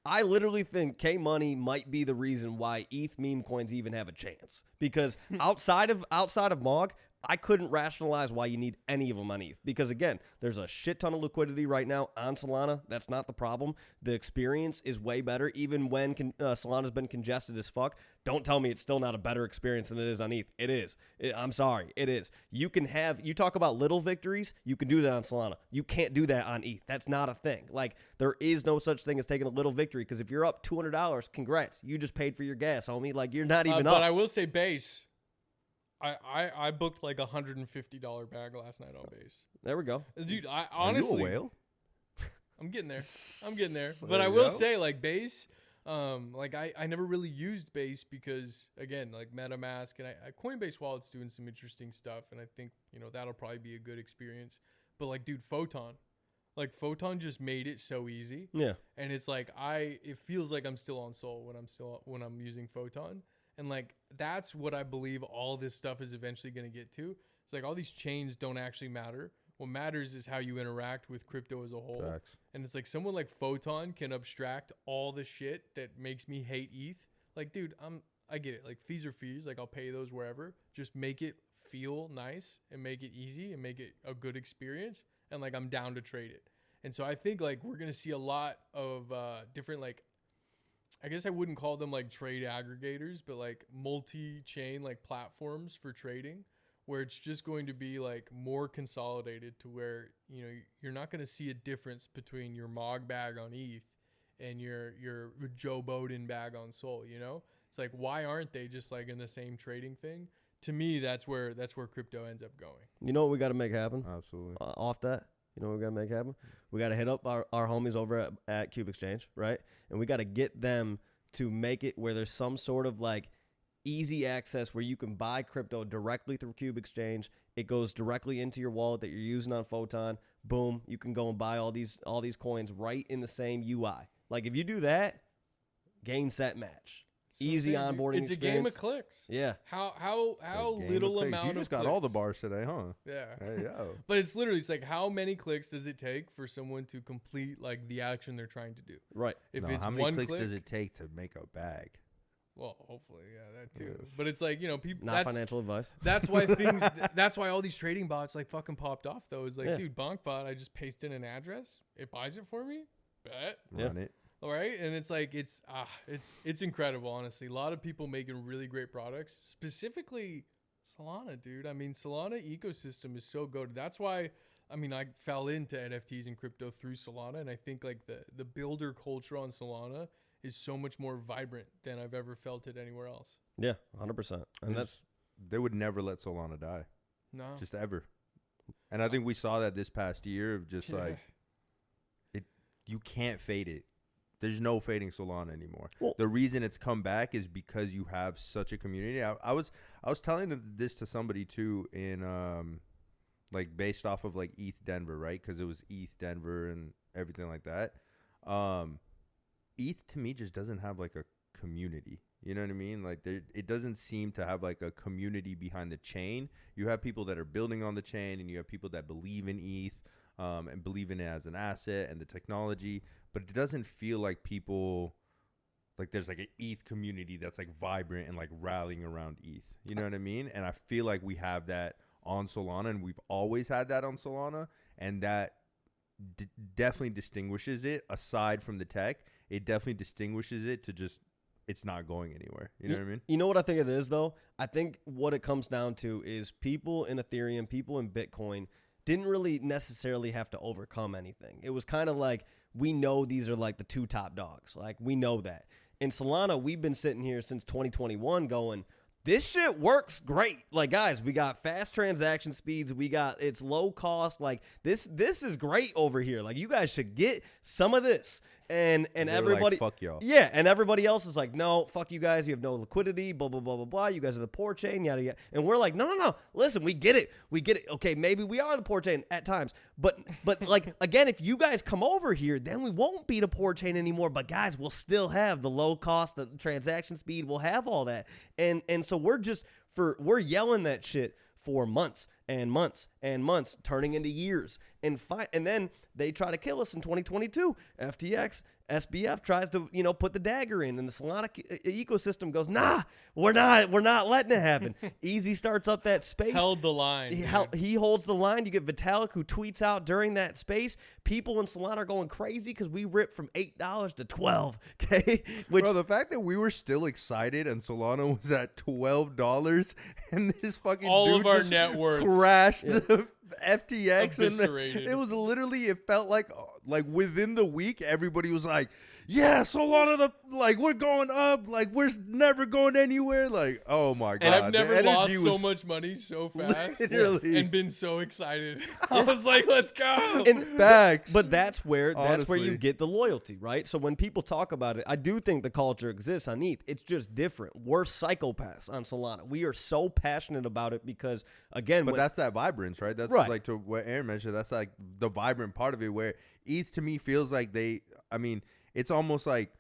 I literally think K Money might be the reason why ETH meme coins even have a chance, because outside of MOG, I couldn't rationalize why you need any of them on ETH, because again, there's a shit ton of liquidity right now on Solana. That's not the problem. The experience is way better, even when Solana's been congested as fuck. Don't tell me it's still not a better experience than it is on ETH. It is. I'm sorry, it is. You talk about little victories, you can do that on Solana. You can't do that on ETH. That's not a thing. Like, there is no such thing as taking a little victory, because if you're up $200, congrats. You just paid for your gas, homie. Like, you're not even up. But I will say Base. I booked like $150 bag last night on Base. There we go. Dude, I honestly... Are you a whale? I'm getting there. So But I will say, like, Base, like, I never really used Base because, again, like, MetaMask and Coinbase Wallet's doing some interesting stuff, and I think, that'll probably be a good experience. But, like, dude, Photon just made it so easy. Yeah. And it's like, it feels like I'm still on Sol when I'm using Photon. And like, that's what I believe all this stuff is eventually going to get to. It's like all these chains don't actually matter. What matters is how you interact with crypto as a whole. Facts. And it's like someone like Photon can abstract all the shit that makes me hate ETH. Like, dude, I get it. Like, fees are fees. Like, I'll pay those wherever. Just make it feel nice and make it easy and make it a good experience. And like, I'm down to trade it. And so I think like we're going to see a lot of different, like, I guess I wouldn't call them like trade aggregators, but like multi-chain like platforms for trading, where it's just going to be like more consolidated to where, you're not going to see a difference between your MOG bag on ETH and your Joe Biden bag on Sol, It's like, why aren't they just like in the same trading thing? To me, that's where crypto ends up going. You know what we got to make happen? Absolutely. Off that? You know what we got to make happen? We got to hit up our homies over at Cube.exchange, right? And we got to get them to make it where there's some sort of like easy access where you can buy crypto directly through Cube.exchange. It goes directly into your wallet that you're using on Photon. Boom, you can go and buy all these coins right in the same UI. Like, if you do that, game, set, match. Easy onboarding experience. It's a game of clicks. Yeah. How little amount of You just got clicks. all the bars today, huh? Yeah. Hey, yo. But it's like, how many clicks does it take for someone to complete like the action they're trying to do? Right. If No, it's how many one clicks click, does it take to make a bag? well, hopefully, yeah, that too. Yes. But it's like, people. Not financial advice. That's why that's why all these trading bots like fucking popped off though. It's like, dude, BonkBot, I just paste in an address, it buys it for me. Bet. Run it. All right, and it's like it's incredible, honestly. A lot of people making really great products, specifically Solana, dude. I mean, Solana ecosystem is so good. That's why, I fell into NFTs and crypto through Solana, and I think like the builder culture on Solana is so much more vibrant than I've ever felt it anywhere else. Yeah, 100%. And They would never let Solana die. No, Just ever. And I think we saw that this past year of just like you can't fade it. There's no fading Solana anymore. Well, the reason it's come back is because you have such a community. I was telling this to somebody too in like based off of like ETH Denver, right? Because it was ETH Denver and everything like that. ETH to me just doesn't have like a community. You know what I mean? Like it doesn't seem to have like a community behind the chain. You have people that are building on the chain, and you have people that believe in ETH and believe in it as an asset and the technology. But it doesn't feel like people, like there's like an ETH community that's like vibrant and like rallying around ETH. You know what I mean? And I feel like we have that on Solana, and we've always had that on Solana, and that definitely distinguishes it. Aside from the tech, it definitely distinguishes it to just it's not going anywhere. You know what I mean? You know what I think it is, though? I think what it comes down to is people in Ethereum, people in Bitcoin didn't really necessarily have to overcome anything. It was kind of like, we know these are like the two top dogs. Like, we know that. In Solana, we've been sitting here since 2021 going, this shit works great. Like, guys, we got fast transaction speeds. It's low cost. Like, this is great over here. Like, you guys should get some of this. And everybody, like, fuck y'all. Yeah, and everybody else is like, no, fuck you guys. You have no liquidity, blah, blah, blah, blah, blah. You guys are the poor chain, yada, yada. And we're like, no. Listen, we get it. Okay, maybe we are the poor chain at times. But like, again, if you guys come over here, then we won't be the poor chain anymore. But, guys, we'll still have the low cost, the transaction speed. We'll have all that. And so we're yelling that shit for months and months and months, turning into years. And then they try to kill us in 2022. FTX, SBF tries to, put the dagger in, and the Solana ecosystem goes, nah, we're not letting it happen. Easy starts up that space. Held the line. He holds the line. You get Vitalik, who tweets out during that space. People in Solana are going crazy because we ripped from $8 to $12. Okay, bro, the fact that we were still excited and Solana was at $12 and this fucking all dude of our just net worth crashed the FTX, eviscerated. and it was literally, it felt like within the week everybody was like, yeah, Solana, we're going up, we're never going anywhere, oh my god. And I've never lost so was much money so fast literally and been so excited. I was like, let's go. And facts. But that's where you Honestly. get the loyalty, right? So when people talk about it, I do think the culture exists on ETH. It's just different. We're psychopaths on Solana. We are so passionate about it because, again, But that's that vibrance, right? That's Right. like to what Aaron mentioned. That's like the vibrant part of it, where ETH to me feels like it's almost like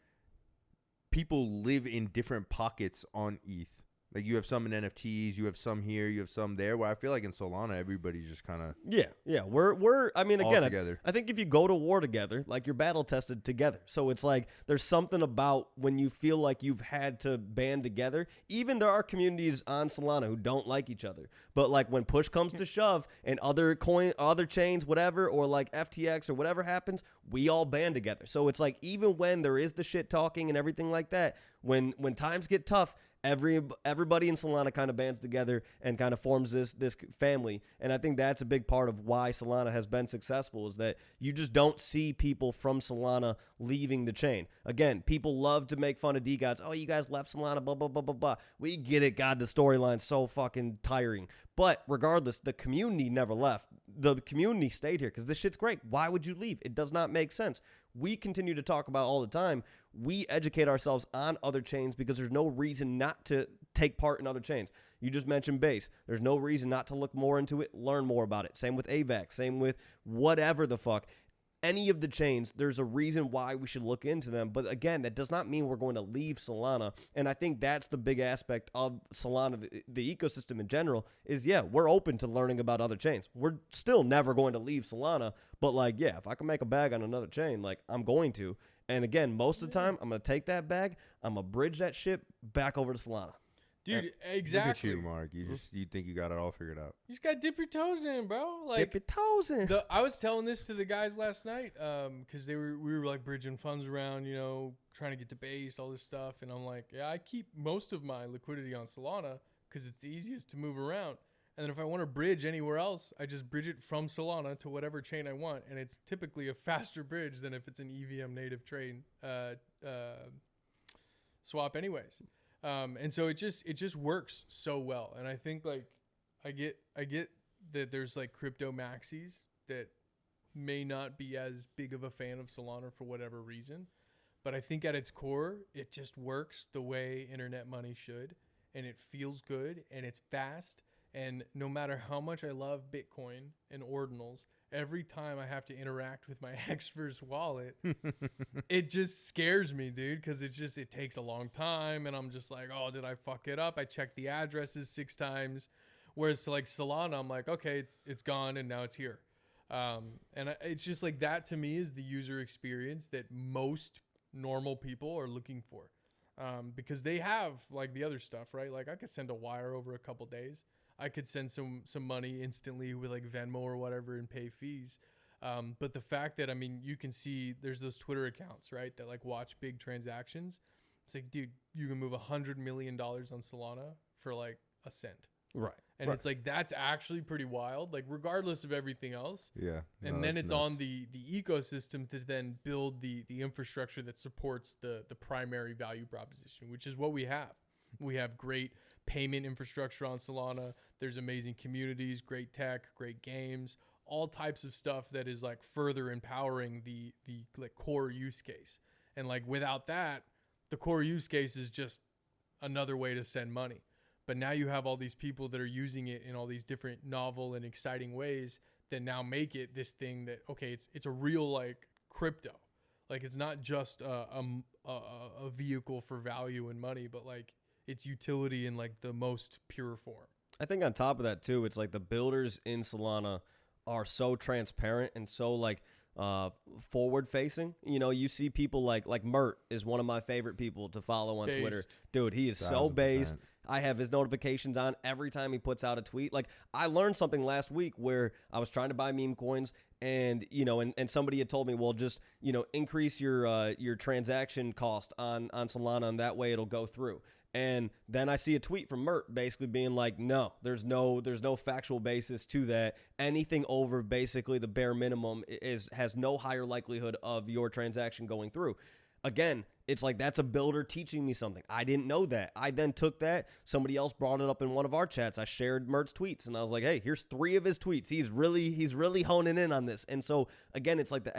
people live in different pockets on ETH. Like, you have some in NFTs, you have some here, you have some there. Where I feel like in Solana, everybody's just kind of yeah. We're I mean, again, together. I think if you go to war together, you're battle tested together. So it's like there's something about when you feel like you've had to band together. Even there are communities on Solana who don't like each other, but when push comes to shove and other chains, whatever, or FTX or whatever happens, we all band together. So it's like, even when there is the shit talking and everything like that, when times get tough, everybody in Solana kind of bands together and kind of forms this family. And I think that's a big part of why Solana has been successful, is that you just don't see people from Solana leaving the chain. Again, people love to make fun of DeGods. Oh, you guys left Solana, blah, blah, blah, blah, blah. We get it. God, the storyline's so fucking tiring. But regardless, the community never left. The community stayed here because this shit's great. Why would you leave? It does not make sense. We continue to talk about all the time. We educate ourselves on other chains because there's no reason not to take part in other chains. You just mentioned Base. There's no reason not to look more into it, learn more about it. Same with AVAX. Same with whatever the fuck. Any of the chains, there's a reason why we should look into them. But again, that does not mean we're going to leave Solana. And I think that's the big aspect of Solana, the ecosystem in general, is, we're open to learning about other chains. We're still never going to leave Solana. But if I can make a bag on another chain, I'm going to. And again, most of the time, I'm going to take that bag, I'm going to bridge that ship back over to Solana. Dude, exactly. Look at you, Mark. You think you got it all figured out. You just got to dip your toes in, bro. Dip your toes in. I was telling this to the guys last night because we were bridging funds around, trying to get to Base, all this stuff. And I'm like, I keep most of my liquidity on Solana because it's the easiest to move around. And then if I want to bridge anywhere else, I just bridge it from Solana to whatever chain I want. And it's typically a faster bridge than if it's an EVM native train swap anyways. And so it just works so well. And I think I get that there's crypto maxis that may not be as big of a fan of Solana for whatever reason. But I think at its core, it just works the way internet money should. And it feels good and it's fast. And no matter how much I love Bitcoin and ordinals, every time I have to interact with my Xverse wallet, it just scares me, dude, because it takes a long time. And I'm just like, oh, did I fuck it up? I checked the addresses 6 times. Whereas Solana, I'm like, okay, it's gone and now it's here. And it's just that to me is the user experience that most normal people are looking for. Because they have the other stuff, right? I could send a wire over a couple days. I could send some money instantly with like Venmo or whatever and pay fees. But the fact that, I mean, you can see there's those Twitter accounts, right, that like watch big transactions. It's like, dude, you can move $100 million on Solana for like a cent. Right. And it's like, that's actually pretty wild, like regardless of everything else. Yeah. And then it's nuts. On the ecosystem to then build the infrastructure that supports the primary value proposition, which is what we have. We have great payment infrastructure on Solana. There's amazing communities, great tech, great games, all types of stuff that is like further empowering the like core use case. And like without that, the core use case is just another way to send money. But now you have all these people that are using it in all these different novel and exciting ways that now make it this thing that, okay, it's a real like crypto. Like it's not just a vehicle for value and money, but like its utility in like the most pure form. I think on top of that too, it's like the builders in Solana are so transparent and so like forward facing. You know, you see people like Mert is one of my favorite people to follow on Twitter. Dude, he is so based. I have his notifications on every time he puts out a tweet. Like I learned something last week where I was trying to buy meme coins and, you know, and somebody had told me, well, just, you know, increase your transaction cost on Solana and that way it'll go through. And then I see a tweet from Mert basically being like, no, there's no factual basis to that. Anything over basically the bare minimum has no higher likelihood of your transaction going through. Again, it's like that's a builder teaching me something. I didn't know that. I then took that. Somebody else brought it up in one of our chats. I shared Mert's tweets, and I was like, hey, here's 3 of his tweets. He's really honing in on this. And so, again, it's like the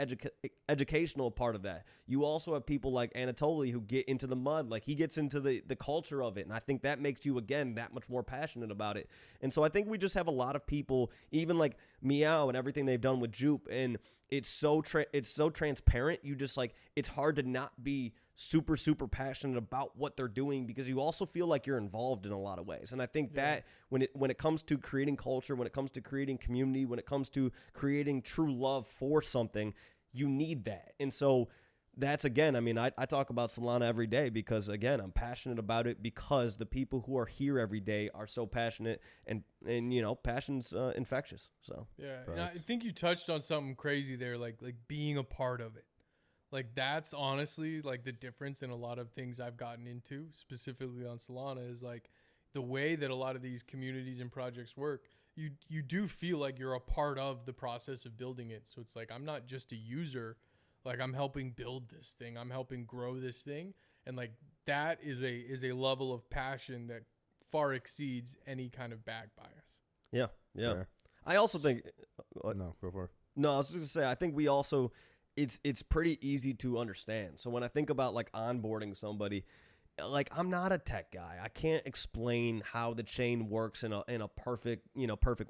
educational part of that. You also have people like Anatoly who get into the mud. Like, he gets into the culture of it, and I think that makes you, again, that much more passionate about it. And so I think we just have a lot of people, even like Meow and everything they've done with Jupe, and it's so transparent. You just like, it's hard to not be super passionate about what they're doing because you also feel like you're involved in a lot of ways. And I think that when it comes to creating culture, when it comes to creating community, when it comes to creating true love for something, you need that. And so that's, again, I mean, I talk about Solana every day because, again, I'm passionate about it because the people who are here every day are so passionate and you know, passion's infectious. So yeah, and I think you touched on something crazy there, like being a part of it. Like that's honestly like the difference in a lot of things I've gotten into specifically on Solana is like the way that a lot of these communities and projects work. You do feel like you're a part of the process of building it. So it's like, I'm not just a user, like I'm helping build this thing. I'm helping grow this thing. And like that is a level of passion that far exceeds any kind of bag bias. Yeah. Fair. I also think no, go for it. No, I was just gonna say I think we also it's pretty easy to understand. So when I think about like onboarding somebody, like I'm not a tech guy. I can't explain how the chain works in a perfect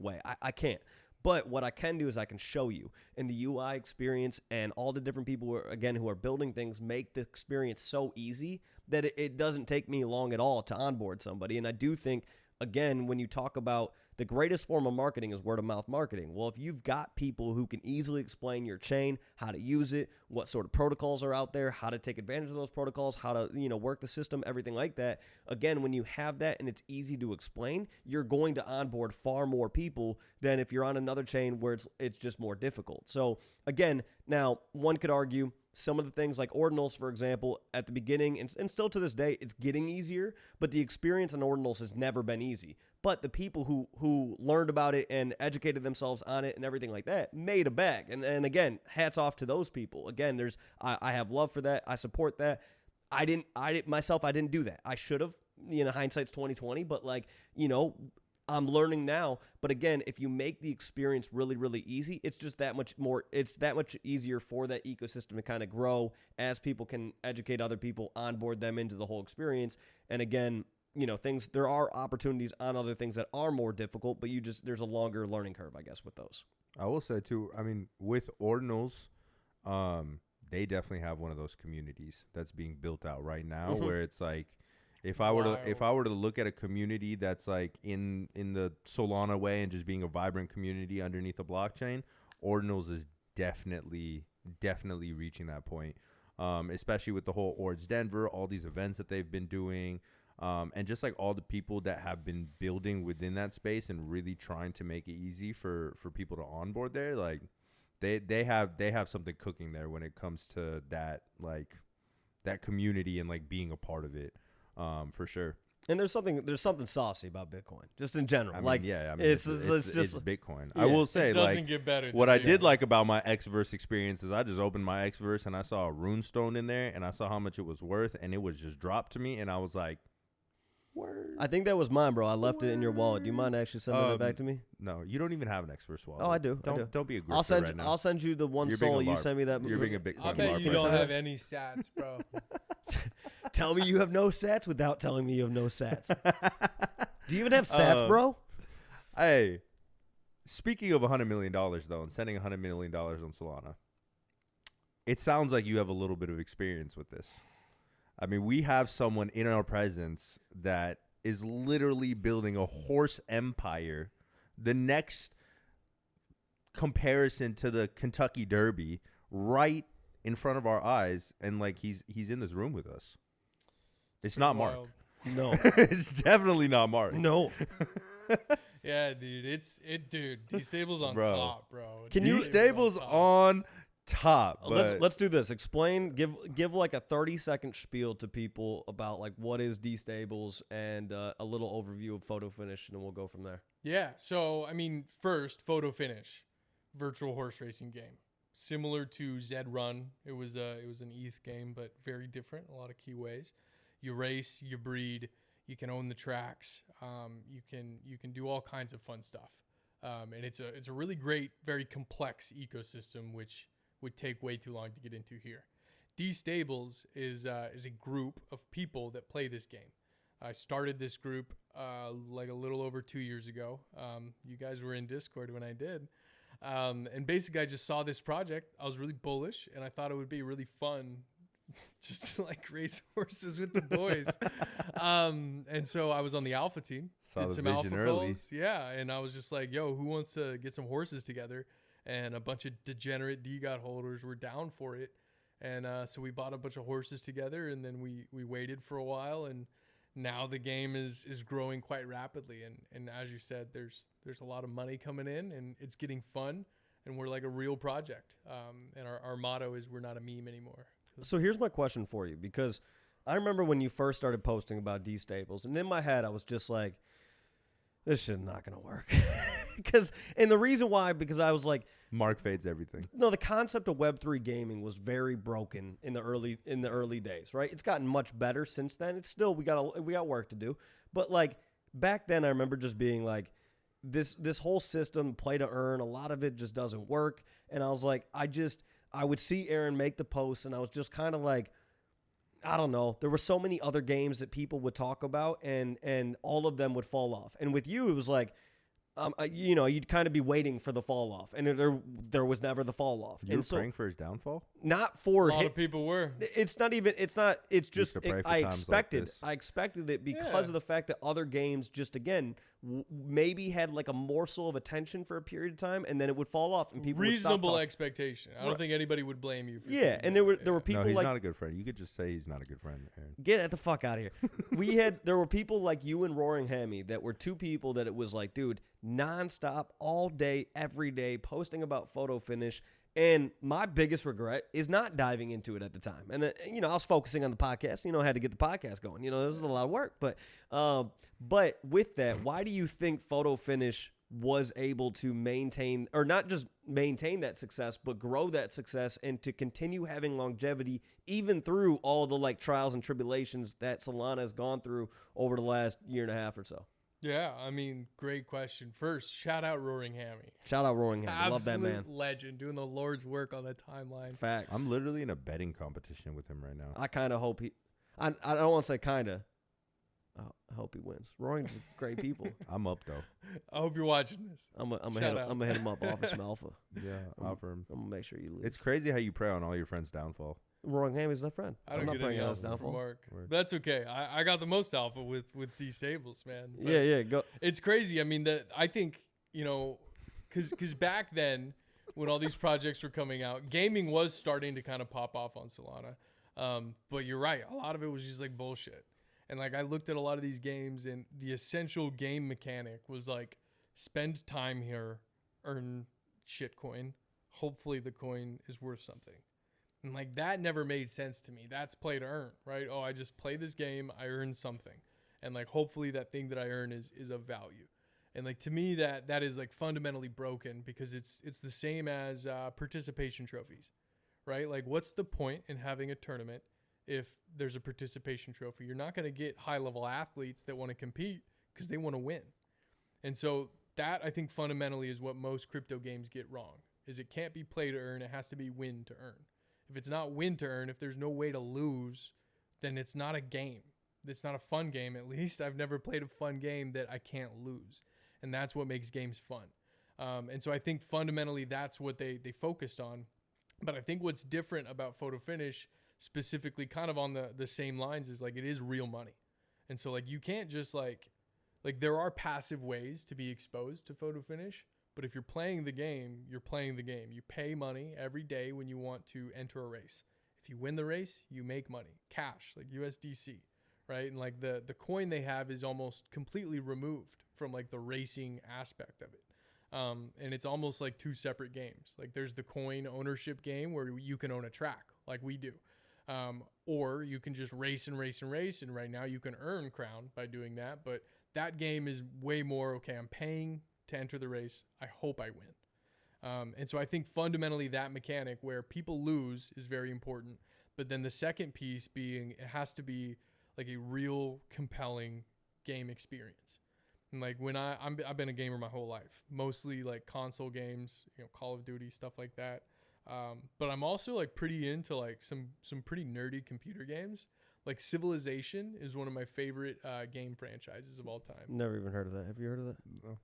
way. I can't. But what I can do is I can show you. And the UI experience and all the different people who are building things make the experience so easy that it doesn't take me long at all to onboard somebody. And I do think, again, when you talk about the greatest form of marketing is word of mouth marketing. Well, if you've got people who can easily explain your chain, how to use it, what sort of protocols are out there, how to take advantage of those protocols, how to, work the system, everything like that. Again, when you have that and it's easy to explain, you're going to onboard far more people than if you're on another chain where it's just more difficult. So again, now one could argue some of the things like ordinals, for example, at the beginning and still to this day, it's getting easier, but the experience on ordinals has never been easy. But the people who learned about it and educated themselves on it and everything like that made a bag. And again, hats off to those people. Again, I have love for that. I support that. I didn't do that. I should have. Hindsight's 20/20. But I'm learning now. But again, if you make the experience really, really easy, it's just that much more. It's that much easier for that ecosystem to kind of grow as people can educate other people, onboard them into the whole experience. And again, there are opportunities on other things that are more difficult, but there's a longer learning curve, I guess, with those. I will say too, I mean, with ordinals, they definitely have one of those communities that's being built out right now where it's like, if I were to look at a community that's like in the Solana way and just being a vibrant community underneath the blockchain, ordinals is definitely reaching that point. Especially with the whole Ords Denver, all these events that they've been doing. And just like all the people that have been building within that space and really trying to make it easy for people to onboard there, like they have something cooking there when it comes to that, like that community and like being a part of it, for sure. And there's something saucy about Bitcoin, just in general. I mean, like, yeah, I mean, it's just Bitcoin. Yeah. I will say, It doesn't like, get better. what than I did Bitcoin. like about my Xverse experience is I just opened my Xverse and I saw a runestone in there and I saw how much it was worth and it was just dropped to me and I was like, word. I think that was mine, bro. I left it in your wallet. Do you mind actually sending it back to me? No, you don't even have an Xverse wallet. Oh, I do. Don't be a grifter I'll send right now. I'll send you the one You're being soul. a You LARP. send me that. You're being a big. I fucking bet LARP you right don't now. have any sats, bro. Tell me you have no sats without telling me you have no sats. Do you even have sats, bro? Hey, speaking of $100 million though, and sending $100 million on Solana, it sounds like you have a little bit of experience with this. I mean, we have someone in our presence that is literally building a horse empire. The next comparison to the Kentucky Derby, right in front of our eyes, and like he's in this room with us. It's not Mark. Wild. No. It's definitely not Mark. No. Yeah, dude. Dude. DeStables on Bro. top, bro. Can you- DeStables on top. Let's do this. Explain. Give like a 30-second spiel to people about like what is DeStables and a little overview of Photo Finish, and then we'll go from there. Yeah. So, I mean, first, Photo Finish, virtual horse racing game, similar to Zed Run. It was an ETH game, but very different. A lot of key ways. You race, you breed, you can own the tracks. You can do all kinds of fun stuff. And it's a really great, very complex ecosystem, which would take way too long to get into here. DeStables is a group of people that play this game. I started this group like a little over 2 years ago. You guys were in Discord when I did. And basically I just saw this project. I was really bullish and I thought it would be really fun just to like race horses with the boys. And so I was on the alpha team, Saw did the some vision alpha early. calls. Yeah. And I was just like, yo, who wants to get some horses together? And a bunch of degenerate DeGods holders were down for it. And so we bought a bunch of horses together and then we waited for a while and now the game is growing quite rapidly. And as you said, there's a lot of money coming in and it's getting fun and we're like a real project. And our motto is we're not a meme anymore. So here's my question for you, because I remember when you first started posting about DeStables, and in my head I was just like, this shit not gonna work. And the reason why, because I was like, Mark fades everything. no, the concept of Web3 gaming was very broken in the early days, right? It's gotten much better since then. It's still we got work to do, but like back then I remember just being like, this whole system, play to earn, a lot of it just doesn't work. And I was like, I would see Aaron make the post and I was just kind of like, I don't know. There were so many other games that people would talk about and all of them would fall off. And with you, it was like, you'd kind of be waiting for the fall off, and there was never the fall off. You were praying for his downfall? Not for A lot of people were. It's not even. It's not. It's just. to pray for I times expected. like this. I expected it because Yeah. of the fact that other games just again maybe had like a morsel of attention for a period of time, and then it would fall off, and people Reasonable would stop talking. expectation. I don't Right. think anybody would blame you for Yeah, thinking and that. there were people No, he's like not a good friend. You could just say he's not a good friend, Aaron. get the fuck out of here. There were people like you and Roaring Hammy that were two people that it was like, dude, nonstop, all day, every day, posting about Photo Finish. And my biggest regret is not diving into it at the time. And, I was focusing on the podcast, I had to get the podcast going. This was a lot of work. But with that, why do you think Photo Finish was able to maintain, or not just maintain that success, but grow that success and to continue having longevity, even through all the like trials and tribulations that Solana has gone through over the last year and a half or so? Yeah, I mean, great question. First, shout out Roaring Hammy. Shout out Roaring Hammy. Love that man. Absolute legend, doing the Lord's work on the timeline. Facts. I'm literally in a betting competition with him right now. I kind of hope I don't want to say kind of. I hope he wins. Roaring's great people. I'm up though. I hope you're watching this. I'm Shout out. gonna hit him up, offer some alpha. Yeah, offer him. I'm gonna make sure you lose. It's crazy how you pray on all your friends' downfall. Roaring Hammy's my friend. I don't I'm not get any praying on his alpha from downfall. Mark. Word. But that's okay. I got the most alpha with DeStables, man. But Yeah, go. it's crazy. I mean, I think, because back then, when all these projects were coming out, gaming was starting to kind of pop off on Solana. But you're right. A lot of it was just like bullshit. And like I looked at a lot of these games, and the essential game mechanic was like spend time here, earn shitcoin. Hopefully the coin is worth something. And like that never made sense to me. That's play to earn, right? Oh, I just play this game, I earn something. And like hopefully that thing that I earn is of value. And like to me that is like fundamentally broken, because it's the same as participation trophies, right? Like what's the point in having a tournament if there's a participation trophy? You're not going to get high level athletes that want to compete because they want to win. And so that I think fundamentally is what most crypto games get wrong, is it can't be play to earn. It has to be win to earn. If it's not win to earn, if there's no way to lose, then it's not a game. It's not a fun game. At least I've never played a fun game that I can't lose. And that's what makes games fun. And so I think fundamentally that's what they focused on. But I think what's different about Photo Finish, specifically kind of on the same lines, is like it is real money. And so like you can't just like there are passive ways to be exposed to Photo Finish. But if you're playing the game, you're playing the game. You pay money every day when you want to enter a race. If you win the race, you make money, cash, like USDC, right? And like the coin they have is almost completely removed from like the racing aspect of it. And it's almost like two separate games. Like there's the coin ownership game where you can own a track like we do. Or you can just race and race and race. And right now you can earn crown by doing that. But that game is way more, okay, I'm paying to enter the race. I hope I win. And so I think fundamentally that mechanic where people lose is very important. But then the second piece being it has to be like a real compelling game experience. And like when I've been a gamer my whole life, mostly like console games, Call of Duty, stuff like that. But I'm also like pretty into like some pretty nerdy computer games. Like Civilization is one of my favorite game franchises of all time. Never even heard of that. Have you heard of that? No.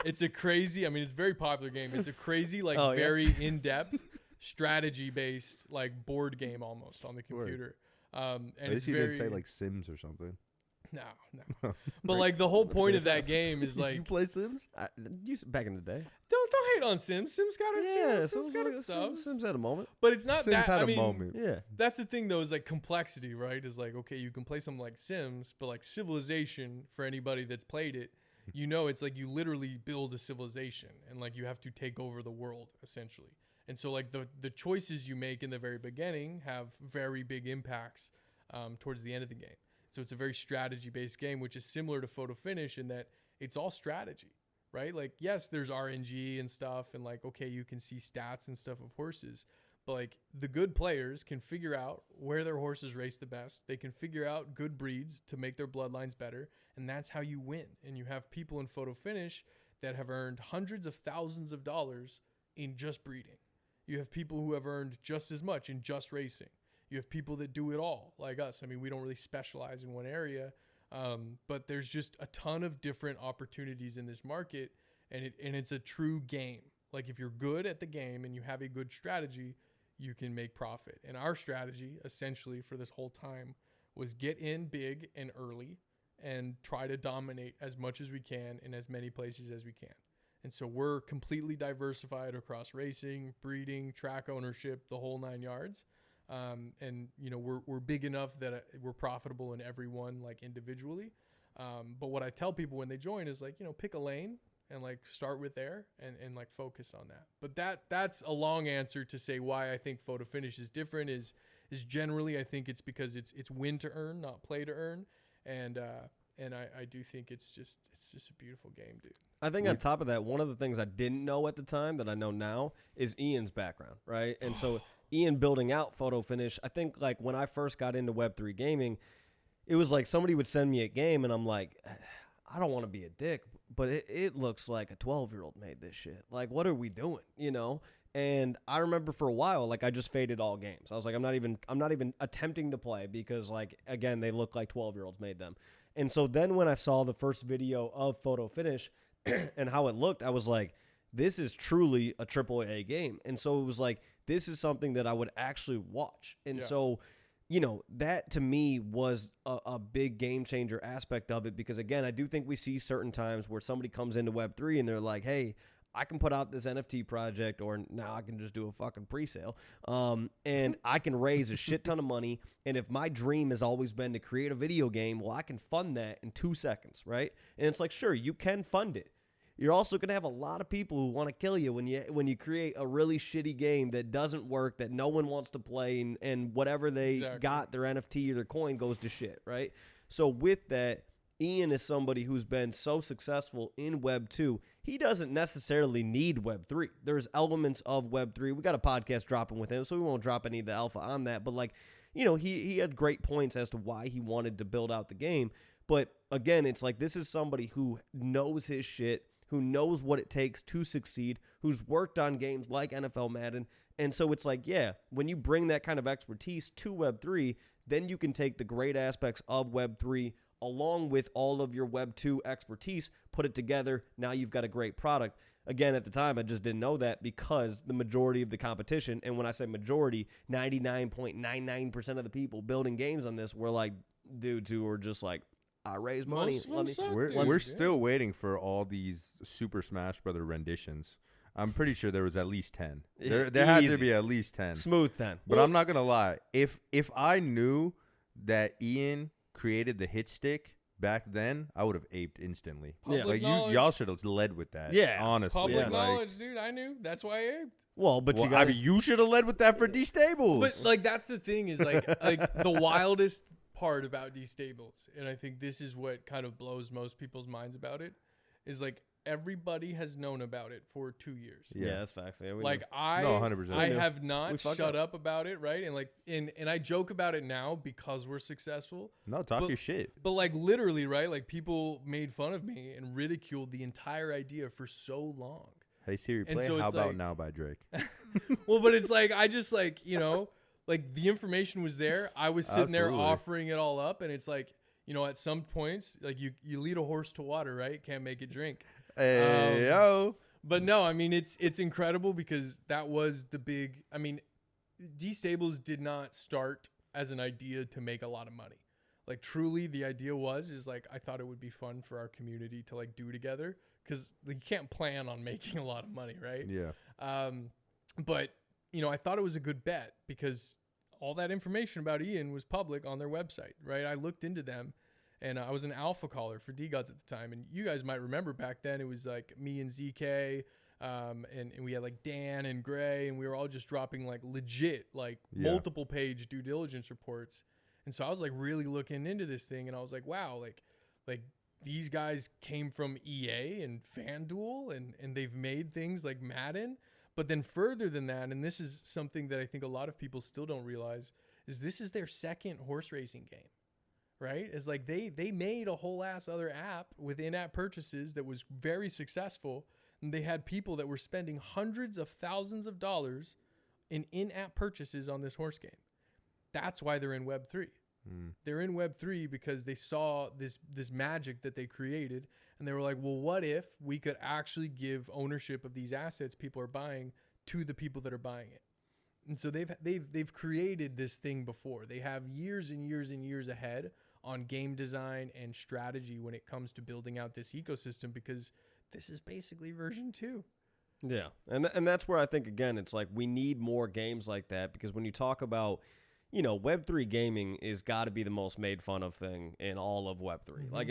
It's a crazy, I mean, it's a very popular game. It's a crazy, like very in-depth strategy based like board game almost on the computer. And it's you very, didn't say like Sims or something. No. But like the whole point of that game is like you play Sims? Back in the day. Don't hate on Sims. Sims got its Sims got its stuff. Sims had a moment. But it's not Sims that. had I a mean, moment. Yeah. That's the thing though, is like complexity, right? Is like, okay, you can play something like Sims, but like Civilization, for anybody that's played it, it's like you literally build a civilization and like you have to take over the world essentially. And so like the choices you make in the very beginning have very big impacts towards the end of the game. So it's a very strategy-based game, which is similar to Photo Finish in that it's all strategy, right? Like, yes, there's RNG and stuff, and like, okay, you can see stats and stuff of horses, but like the good players can figure out where their horses race the best. They can figure out good breeds to make their bloodlines better, and that's how you win. And you have people in Photo Finish that have earned hundreds of thousands of dollars in just breeding. You have people who have earned just as much in just racing. You have people that do it all, like us. I mean, we don't really specialize in one area, but there's just a ton of different opportunities in this market, and it's a true game. Like if you're good at the game and you have a good strategy, you can make profit. And our strategy, essentially, for this whole time was get in big and early and try to dominate as much as we can in as many places as we can. And so we're completely diversified across racing, breeding, track ownership, the whole 9 yards. And we're big enough that we're profitable in every one, like individually. But what I tell people when they join is like, pick a lane and like start with there and like focus on that. But that's a long answer to say why I think Photo Finish is different is generally, I think it's because it's win to earn, not play to earn. And I do think it's just a beautiful game, dude. I think on top of that, one of the things I didn't know at the time that I know now is Ian's background, right? And so Ian building out Photo Finish, I think like when I first got into Web3 gaming, it was like somebody would send me a game and I'm like, I don't want to be a dick, but it looks like a 12-year-old made this shit. Like, what are we doing, And I remember for a while, like I just faded all games. I was like, I'm not even attempting to play because like, again, they look like 12-year-olds made them. And so then when I saw the first video of Photo Finish and how it looked, I was like, this is truly a AAA game. And so it was like, this is something that I would actually watch. And so, that to me was a big game changer aspect of it because, again, I do think we see certain times where somebody comes into Web3 and they're like, hey, I can put out this NFT project, or now I can just do a fucking pre-sale, and I can raise a shit ton of money. And if my dream has always been to create a video game, well, I can fund that in 2 seconds, right? And it's like, sure, you can fund it. You're also going to have a lot of people who want to kill you when you create a really shitty game that doesn't work, that no one wants to play, and whatever they got, their NFT or their coin, goes to shit, right? So with that, Ian is somebody who's been so successful in Web 2. He doesn't necessarily need Web 3. There's elements of Web 3. We got a podcast dropping with him, so we won't drop any of the alpha on that. But, like, you know, he had great points as to why he wanted to build out the game. But, again, it's like this is somebody who knows his shit, who knows what it takes to succeed, who's worked on games like NFL Madden. And so it's like, yeah, when you bring that kind of expertise to Web 3, then you can take the great aspects of Web 3 along with all of your Web 2 expertise, put it together. Now you've got a great product. Again, at the time, I just didn't know that because the majority of the competition, and when I say majority, 99.99% of the people building games on this were like dudes who were just like, I raise money. We're still waiting for all these Super Smash Brother renditions. I'm pretty sure there was at least 10. There had to be at least 10. Smooth 10. But I'm not going to lie. If I knew that Ian created the hit stick back then, I would have aped instantly. Like y'all should have led with that. Yeah, honestly. Public knowledge, dude. I knew. That's why I aped. Well, but you should have led with that for DeStables. But like that's the thing is like the wildest part about DeStables, and I think this is what kind of blows most people's minds about it, is like everybody has known about it for 2 years. Yeah, that's facts. Yeah, like I 100%. I have not shut up about it, right? And like and I joke about it now because we're successful. No, talk your shit. But like literally, right? Like people made fun of me and ridiculed the entire idea for so long. Hey Siri, play How About Now by Drake. Well, but it's like I just like, you know, like the information was there. I was sitting there offering it all up, and it's like, you know, at some points, like you lead a horse to water, right? Can't make it drink. Hey, yo. But no, I mean, it's incredible because that was the big, I mean, DeStables did not start as an idea to make a lot of money. Like truly the idea is like, I thought it would be fun for our community to like do together because you can't plan on making a lot of money, right? Yeah. But, you know, I thought it was a good bet because all that information about Ian was public on their website, right? I looked into them. And I was an alpha caller for DeGods at the time. And you guys might remember back then, it was like me and ZK, and we had like Dan and Gray, and we were all just dropping like legit, like multiple page due diligence reports. And so I was like really looking into this thing, and I was like, wow, like these guys came from EA and FanDuel, and they've made things like Madden. But then further than that, and this is something that I think a lot of people still don't realize, is this is their second horse racing game. Right? It's like they made a whole ass other app with in-app purchases that was very successful. And they had people that were spending hundreds of thousands of dollars in in-app purchases on this horse game. That's why they're in Web 3. They're in Web 3 because they saw this magic that they created. And they were like, well, what if we could actually give ownership of these assets people are buying to the people that are buying it? And so they've created this thing before. They have years and years and years ahead on game design and strategy when it comes to building out this ecosystem, because this is basically version 2. Yeah. And that's where I think, again, it's like we need more games like that, because when you talk about, you know, Web3 gaming is got to be the most made fun of thing in all of Web3. Mm-hmm. Like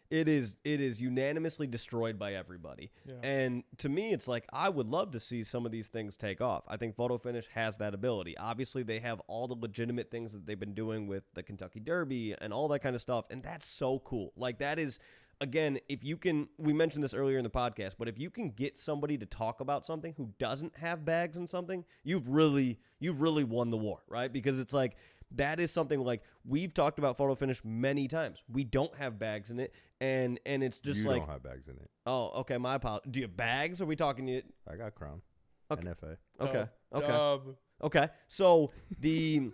it is unanimously destroyed by everybody. Yeah. And to me, it's like, I would love to see some of these things take off. I think Photo Finish has that ability. Obviously, they have all the legitimate things that they've been doing with the Kentucky Derby and all that kind of stuff. And that's so cool. Like that is, again, if you can, we mentioned this earlier in the podcast, but if you can get somebody to talk about something who doesn't have bags in something, you've really won the war, right? Because it's like, that is something like we've talked about Photo Finish many times. We don't have bags in it, and it's just you like, don't have bags in it. Oh, okay, my apologies. Do you have bags? Or are we talking to you? I got Crown. Okay. NFA. Okay. So the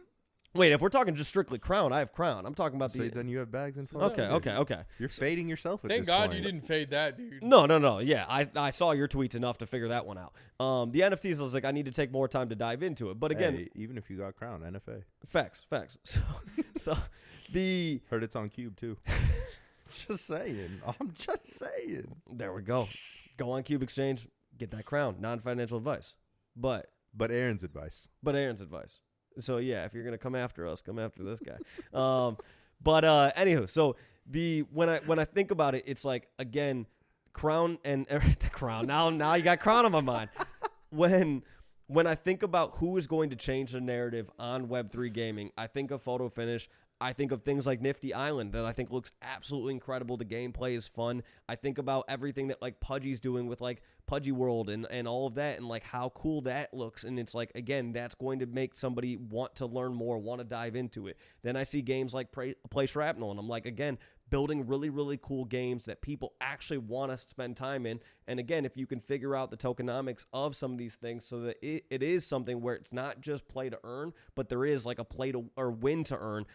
wait, if we're talking just strictly Crown, I have Crown. I'm talking about so then you have bags in Photo Okay. You're fading yourself at Thank this God point. you didn't fade that, dude. No. Yeah, I saw your tweets enough to figure that one out. The NFTs, I was like, I need to take more time to dive into it. But again, hey, even if you got Crown, NFA. Facts. So the heard it's on Cube too. Just saying. I'm just saying. There we go. Go on Cube.exchange. get that crown. Non-financial advice. But Aaron's advice. So yeah, if you're gonna come after us, come after this guy. Anywho, so when I think about it, it's like, again, crown and the crown. Now you got crown on my mind. When I think about who is going to change the narrative on Web3 gaming, I think of Photo Finish. I think of things like Nifty Island that I think looks absolutely incredible. The gameplay is fun. I think about everything that like Pudgy's doing with like Pudgy World and all of that, and like how cool that looks. And it's like, again, that's going to make somebody want to learn more, want to dive into it. Then I see games like Play Shrapnel, and I'm like, again, building really, really cool games that people actually want to spend time in. And again, if you can figure out the tokenomics of some of these things so that it is something where it's not just play to earn, but there is like a play to or win to earn.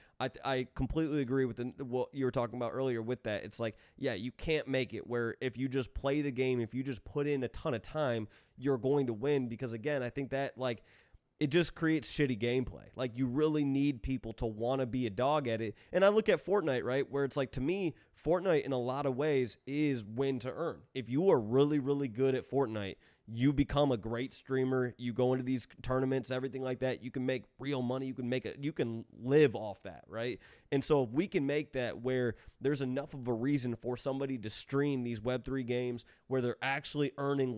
I completely agree with what you were talking about earlier with that. It's like, yeah, you can't make it where if you just play the game, if you just put in a ton of time, you're going to win. Because again, I think that like, it just creates shitty gameplay. Like, you really need people to want to be a dog at it. And I look at Fortnite, right, where it's like, to me, Fortnite in a lot of ways is win to earn. If you are really, really good at Fortnite, you become a great streamer. You go into these tournaments, everything like that. You can make real money. You can live off that, right? And so if we can make that where there's enough of a reason for somebody to stream these Web3 games where they're actually earning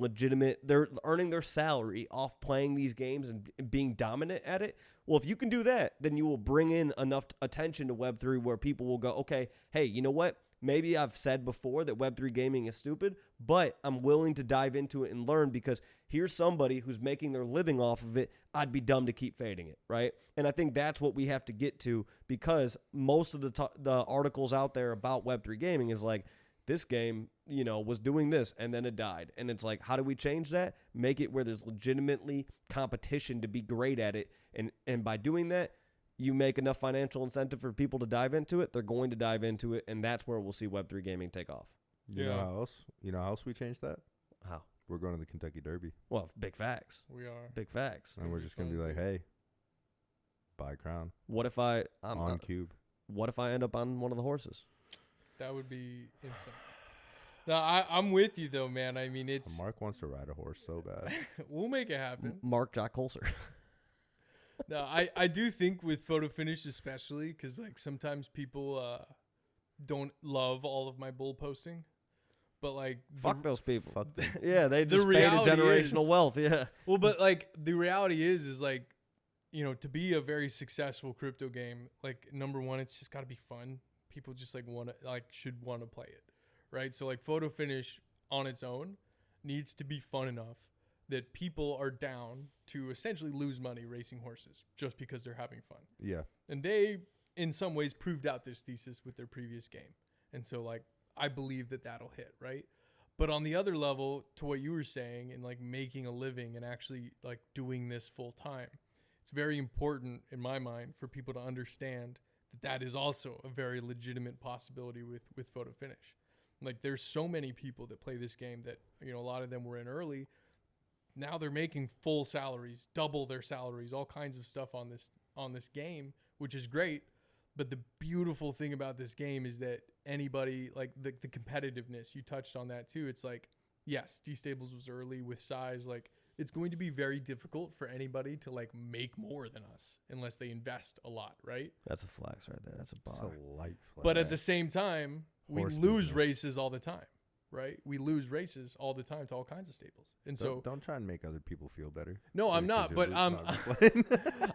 they're earning their salary off playing these games and being dominant at it. Well, if you can do that, then you will bring in enough attention to Web3 where people will go, okay, hey, you know what? Maybe I've said before that Web3 gaming is stupid, but I'm willing to dive into it and learn because here's somebody who's making their living off of it. I'd be dumb to keep fading it, right? And I think that's what we have to get to, because most of the articles out there about Web3 gaming is like, this game, was doing this and then it died. And it's like, how do we change that? Make it where there's legitimately competition to be great at it. And by doing that, you make enough financial incentive for people to dive into it, they're going to dive into it, and that's where we'll see Web3 gaming take off. You know how else? You know how else we changed that? How? We're going to the Kentucky Derby. Well, big facts. We are. Big facts. And we're just going to be like, hey, buy a crown. What if I'm on Cube? What if I end up on one of the horses? That would be insane. No, I'm with you though, man. I mean, it's Marc wants to ride a horse so bad. We'll make it happen. Marc Jock Colcer. No, I do think with Photo Finish especially, because like sometimes people don't love all of my bull posting, but like fuck those people. Fuck them. Yeah, they just faded generational wealth. Yeah. Well, but like the reality is like, to be a very successful crypto game, like number one, it's just got to be fun. People just like should want to play it, right? So like Photo Finish on its own needs to be fun enough that people are down to essentially lose money racing horses just because they're having fun. Yeah. And they, in some ways, proved out this thesis with their previous game. And so, like, I believe that that'll hit, right? But on the other level, to what you were saying, and like making a living and actually like doing this full time, it's very important in my mind for people to understand that that is also a very legitimate possibility with Photo Finish. Like, there's so many people that play this game that, a lot of them were in early. Now they're making full salaries, double their salaries, all kinds of stuff on this game, which is great. But the beautiful thing about this game is that anybody, like the competitiveness, you touched on that too. It's like, yes, DeStables was early with size. Like, it's going to be very difficult for anybody to like make more than us unless they invest a lot, right? That's a flex right there. That's a bar. It's a light flex. But at the same time, we Horse lose business. races all the time. Right? We lose races all the time to all kinds of stables. And so don't try and make other people feel better. no, I'm not, but I'm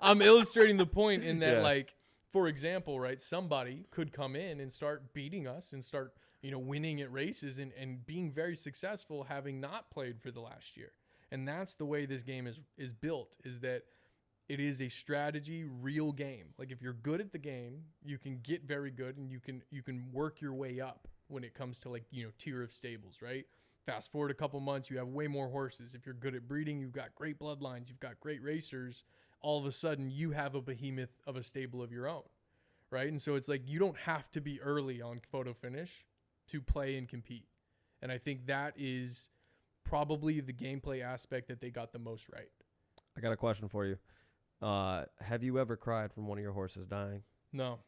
I'm illustrating the point in that, Yeah. like, for example, right, somebody could come in and start beating us and start, winning at races and being very successful having not played for the last year. And that's the way this game is built, is that it is a strategy, real game. Like, if you're good at the game, you can get very good and you can work your way up when it comes to, like, tier of stables, right? Fast forward a couple months, you have way more horses. If you're good at breeding, you've got great bloodlines, you've got great racers. All of a sudden, you have a behemoth of a stable of your own, right? And so it's like, you don't have to be early on Photo Finish to play and compete. And I think that is probably the gameplay aspect that they got the most right. I got a question for you. Have you ever cried from one of your horses dying? No.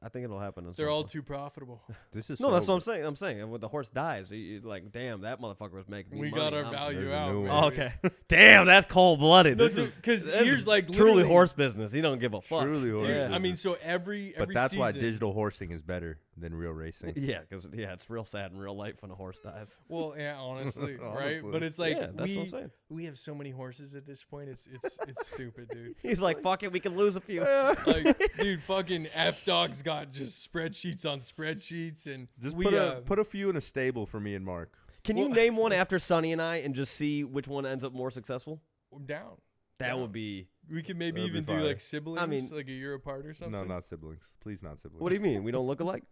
I think it'll happen. They're all too profitable. This is No, that's what I'm saying. I'm saying when the horse dies, you're like, damn, that motherfucker was making me We money. got our value There's a out. new baby. one. Oh, okay. Damn, that's cold blooded. No, because here's like truly literally- horse business. He don't give a fuck. Truly horse. Dude, Yeah. I mean, so every But that's why season- digital horsing is better than real racing. Yeah, because it's real sad in real life when a horse dies. Well, yeah, honestly, right? Honestly. But it's like Yeah, that's what I'm saying. we have so many horses at this point. It's stupid, dude. He's like, fuck it, we can lose a few. Like, dude, fucking F-Dog's got just spreadsheets on spreadsheets, and Just we put a few in a stable for me and Mark. Can you name one after Sonny and I and just see which one ends up more successful? down. That Yeah. would be. We could maybe That'd be even do fire. like siblings, I mean- like a year apart or something. No, not siblings. Please, not siblings. What do you mean? We don't look alike?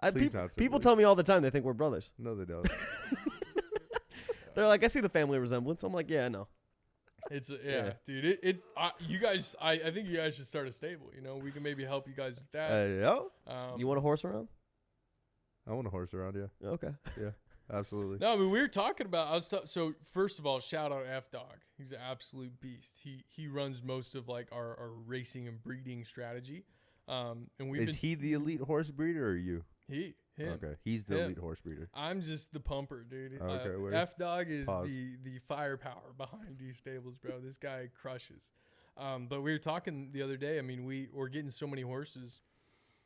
Please not People siblings. tell me all the time they think we're brothers. No, they don't. They're like, I see the family resemblance. I'm like, yeah, I know. It's Yeah. dude. It's you guys. I think you guys should start a stable. You know, we can maybe help you guys with that. Yo, You want a horse around? I want a horse around. Yeah, Okay. absolutely. No, I mean we were talking about. So first of all, shout out F-Dog. He's an absolute beast. He runs most of like our racing and breeding strategy. And we've Is been he the elite horse breeder or you? him. Okay, he's the Him. elite horse breeder. I'm just the pumper, dude. Okay, wait. F-Dog is Pause. the firepower behind DeStables, bro. This guy crushes. But we were talking the other day. I mean, we're getting so many horses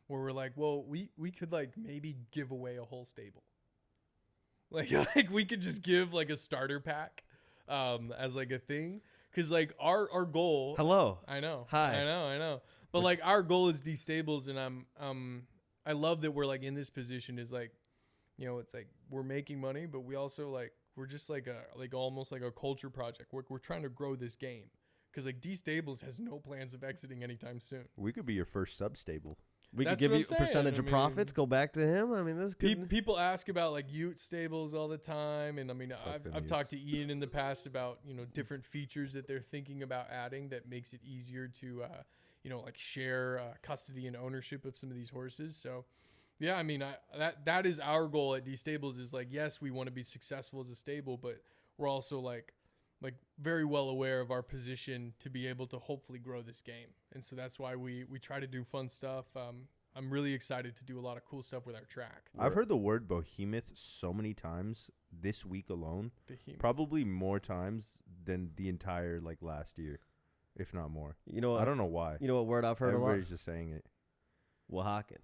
where we're like, well, we could like maybe give away a whole stable. Like we could just give like a starter pack as like a thing. Cause like our goal. Hello. I know. Hi. I know. But like our goal is DeStables, and I love that we're like in this position is like, you know, it's like we're making money, but we also like we're just like almost like a culture project. We're trying to grow this game because like DeStables has no plans of exiting anytime soon. We could be your first sub stable. We could That's give what you I'm a saying. percentage I of mean, profits, go back to him. I mean, this could. People ask about like Ute stables all the time, and I mean them I've Utes. talked to Ian in the past about different features that they're thinking about adding that makes it easier to like share custody and ownership of some of these horses. So yeah, I mean that is our goal at DeStables is like, yes, we want to be successful as a stable, but we're also like very well aware of our position to be able to hopefully grow this game, and so that's why we try to do fun stuff. I'm really excited to do a lot of cool stuff with our track. I've heard the word behemoth so many times this week alone. Behemoth. Probably more times than the entire like last year, if not more. You know what? I don't know why. You know what word I've heard a lot? Everybody's just saying it. Oaxacan.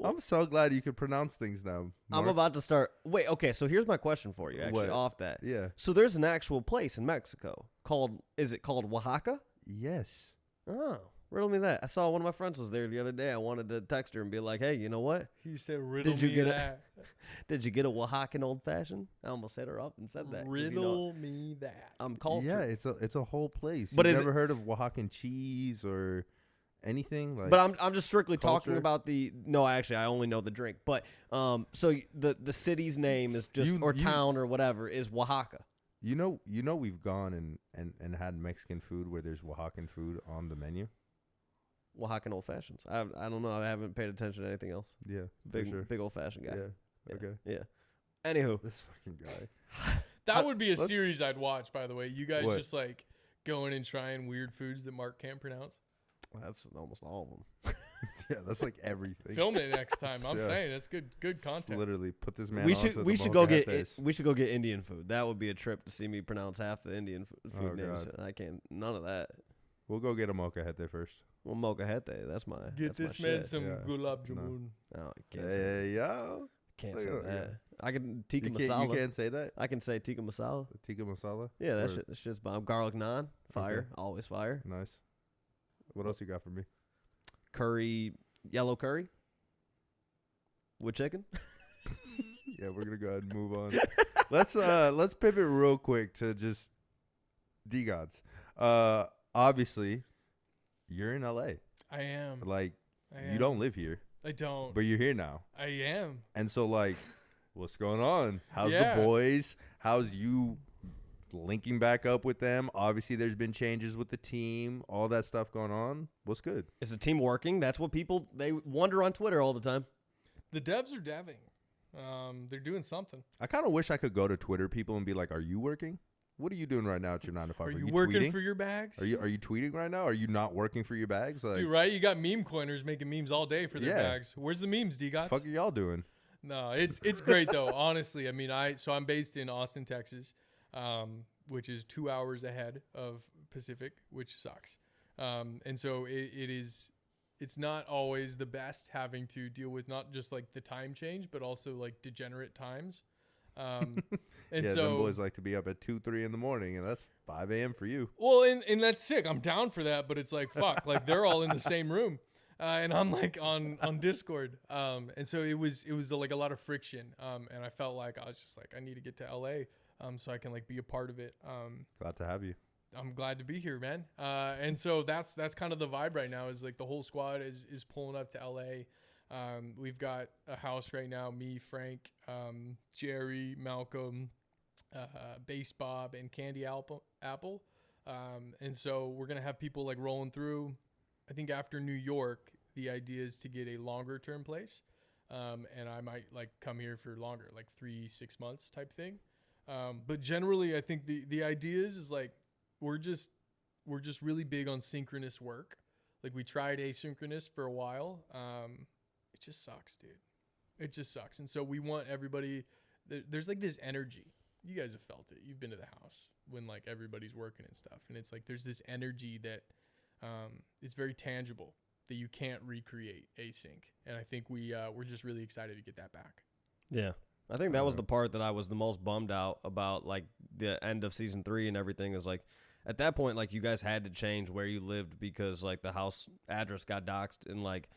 I'm so glad you could pronounce things now. I'm Mark. about to start. Wait, okay. So here's my question for you. Actually, What? off that. Yeah. So there's an actual place in Mexico called. Is it called Oaxaca? Yes. Oh, riddle me that. I saw one of my friends was there the other day. I wanted to text her and be like, "Hey, you know what? He said, "Riddle Did you me get it? that. Did you get a Oaxacan old fashioned?" I almost hit her up and said that. 'cause, Riddle me that." I'm cultured. Yeah, it's a whole place. But You've is never heard of Oaxacan cheese or anything like? But I'm just strictly talking culture? about the. No, actually, I only know the drink. But so the city's name is just You- or you- town or whatever is Oaxaca. you know we've gone and had Mexican food where there's Oaxacan food on the menu. Oaxacan old fashions. I don't know. I haven't paid attention to anything else. Yeah, Big for sure. big old fashioned guy. Yeah. Yeah. Okay. Yeah. Anywho, This fucking guy. That would be a let's- series I'd watch, by the way. You guys What? just like going and trying weird foods that Mark can't pronounce. that's almost all of them. Yeah, that's like everything. Film it next time. I'm Yeah. saying it's good content. Literally put this man. we onto should the we should go get molcajetes. we should go get Indian food. That would be a trip to see me pronounce half the Indian food Oh, names. God. I can't none of that. We'll go get a molcajete first. Well, molcajete, that's my Get that's my this man shit. some Yeah. gulab No. jamun. No, I can't say, Hey yo. can't say Look, that. I can tikka You can't, masala. you can't say that. I can say tikka masala. Tikka masala. Yeah, Or- that's just bomb. Garlic naan, fire, Okay. always fire. Nice. What else you got for me? Curry, yellow curry with chicken. Yeah, we're gonna go ahead and move on. Let's pivot real quick to just DeGods. Obviously, you're in LA. I am. Like I you am. don't live here, I don't. but you're here now. I am. And so like, what's going on? How's Yeah. the boys? How's you linking back up with them? Obviously, there's been changes with the team, all that stuff going on. What's good? Is the team working? That's what people they wonder on Twitter all the time. The devs are deving. They're doing something. I kind of wish I could go to Twitter people and be like, "Are you working?" What are you doing right now at your 9 to 5? Are you working tweeting? For your bags? Are you tweeting right now? Are you not working for your bags? Like, dude, right? You got meme coiners making memes all day for their bags. Where's the memes, DeGods? Fuck are y'all doing? No, it's great though. Honestly, I mean, I'm based in Austin, Texas, which is 2 hours ahead of Pacific, which sucks. And so it's not always the best having to deal with not just like the time change, but also like degenerate times. And yeah, so them boys like to be up at 2-3 in the morning, and that's 5 a.m. for you. Well, and that's sick. I'm down for that, but it's like fuck, like they're all in the same room, and I'm like on Discord. And so it was like a lot of friction. And I felt like I was just like I need to get to LA, so I can like be a part of it. Glad to have you. I'm glad to be here, man. And so that's kind of the vibe right now. Is like the whole squad is pulling up to LA. We've got a house right now, me, Frank, Jerry, Malcolm, Bass Bob, and Candy Apple. And so we're going to have people like rolling through. I think after New York, the idea is to get a longer term place. And I might like come here for longer, like 3-6 months type thing. But generally I think the idea is like, we're just really big on synchronous work. Like we tried asynchronous for a while. It just sucks, dude. It just sucks. And so we want everybody, there's like this energy. You guys have felt it. You've been to the house when like everybody's working and stuff. And it's like, there's this energy that is very tangible that you can't recreate async. And I think we're just really excited to get that back. Yeah. I think that was the part that I was the most bummed out about, like the end of season 3 and everything is like, at that point, like you guys had to change where you lived because like the house address got doxed and like,